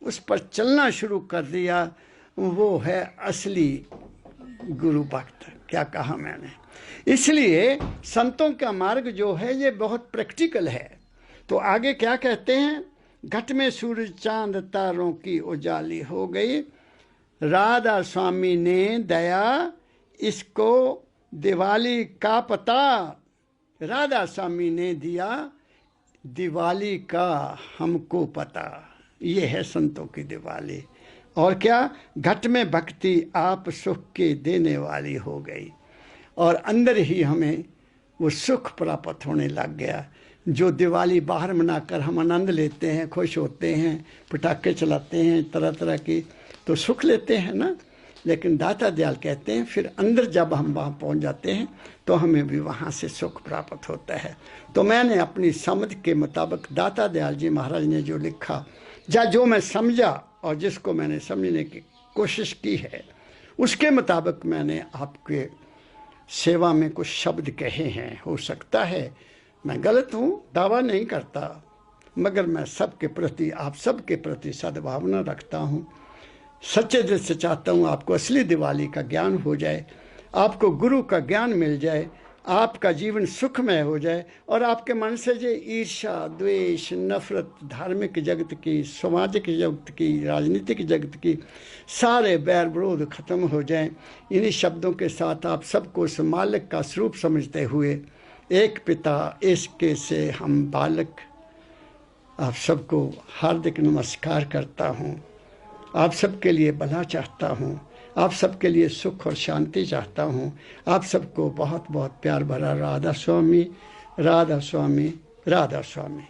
उस पर चलना शुरू कर दिया वो है असली गुरु भक्त। क्या कहा मैंने? इसलिए संतों का मार्ग जो है ये बहुत प्रैक्टिकल है। तो आगे क्या कहते हैं? घट में सूरज चांद तारों की उजाली हो गई, राधा स्वामी ने दया इसको दिवाली का पता। राधा स्वामी ने दिया दिवाली का हमको पता। ये है संतों की दिवाली। और क्या? घट में भक्ति आप सुख के देने वाली हो गई, और अंदर ही हमें वो सुख प्राप्त होने लग गया। जो दिवाली बाहर मनाकर हम आनंद लेते हैं, खुश होते हैं, पटाखे चलाते हैं तरह तरह की, तो सुख लेते हैं ना। लेकिन दाता दयाल कहते हैं फिर अंदर जब हम वहाँ पहुँच जाते हैं तो हमें भी वहाँ से सुख प्राप्त होता है। तो मैंने अपनी समझ के मुताबिक दाता दयाल जी महाराज ने जो लिखा, जो मैं समझा और जिसको मैंने समझने की कोशिश की है, उसके मुताबिक मैंने आपके सेवा में कुछ शब्द कहे हैं। हो सकता है मैं गलत हूँ, दावा नहीं करता, मगर मैं सबके प्रति, आप सबके प्रति सद्भावना रखता हूँ। सच्चे दिल से चाहता हूँ आपको असली दिवाली का ज्ञान हो जाए, आपको गुरु का ज्ञान मिल जाए, आपका जीवन सुखमय हो जाए और आपके मन से जो ईर्ष्या, द्वेष, नफरत, धार्मिक जगत की, सामाजिक जगत की, राजनीतिक जगत की, सारे बैर विरोध खत्म हो जाएं। इन्हीं शब्दों के साथ आप सबको उस मालिक का स्वरूप समझते हुए, एक पिता इसके से हम बालक, आप सबको हार्दिक नमस्कार करता हूँ। आप सबके लिए भला चाहता हूँ, आप सबके लिए सुख और शांति चाहता हूँ। आप सबको बहुत बहुत प्यार भरा राधा स्वामी, राधा स्वामी, राधा स्वामी।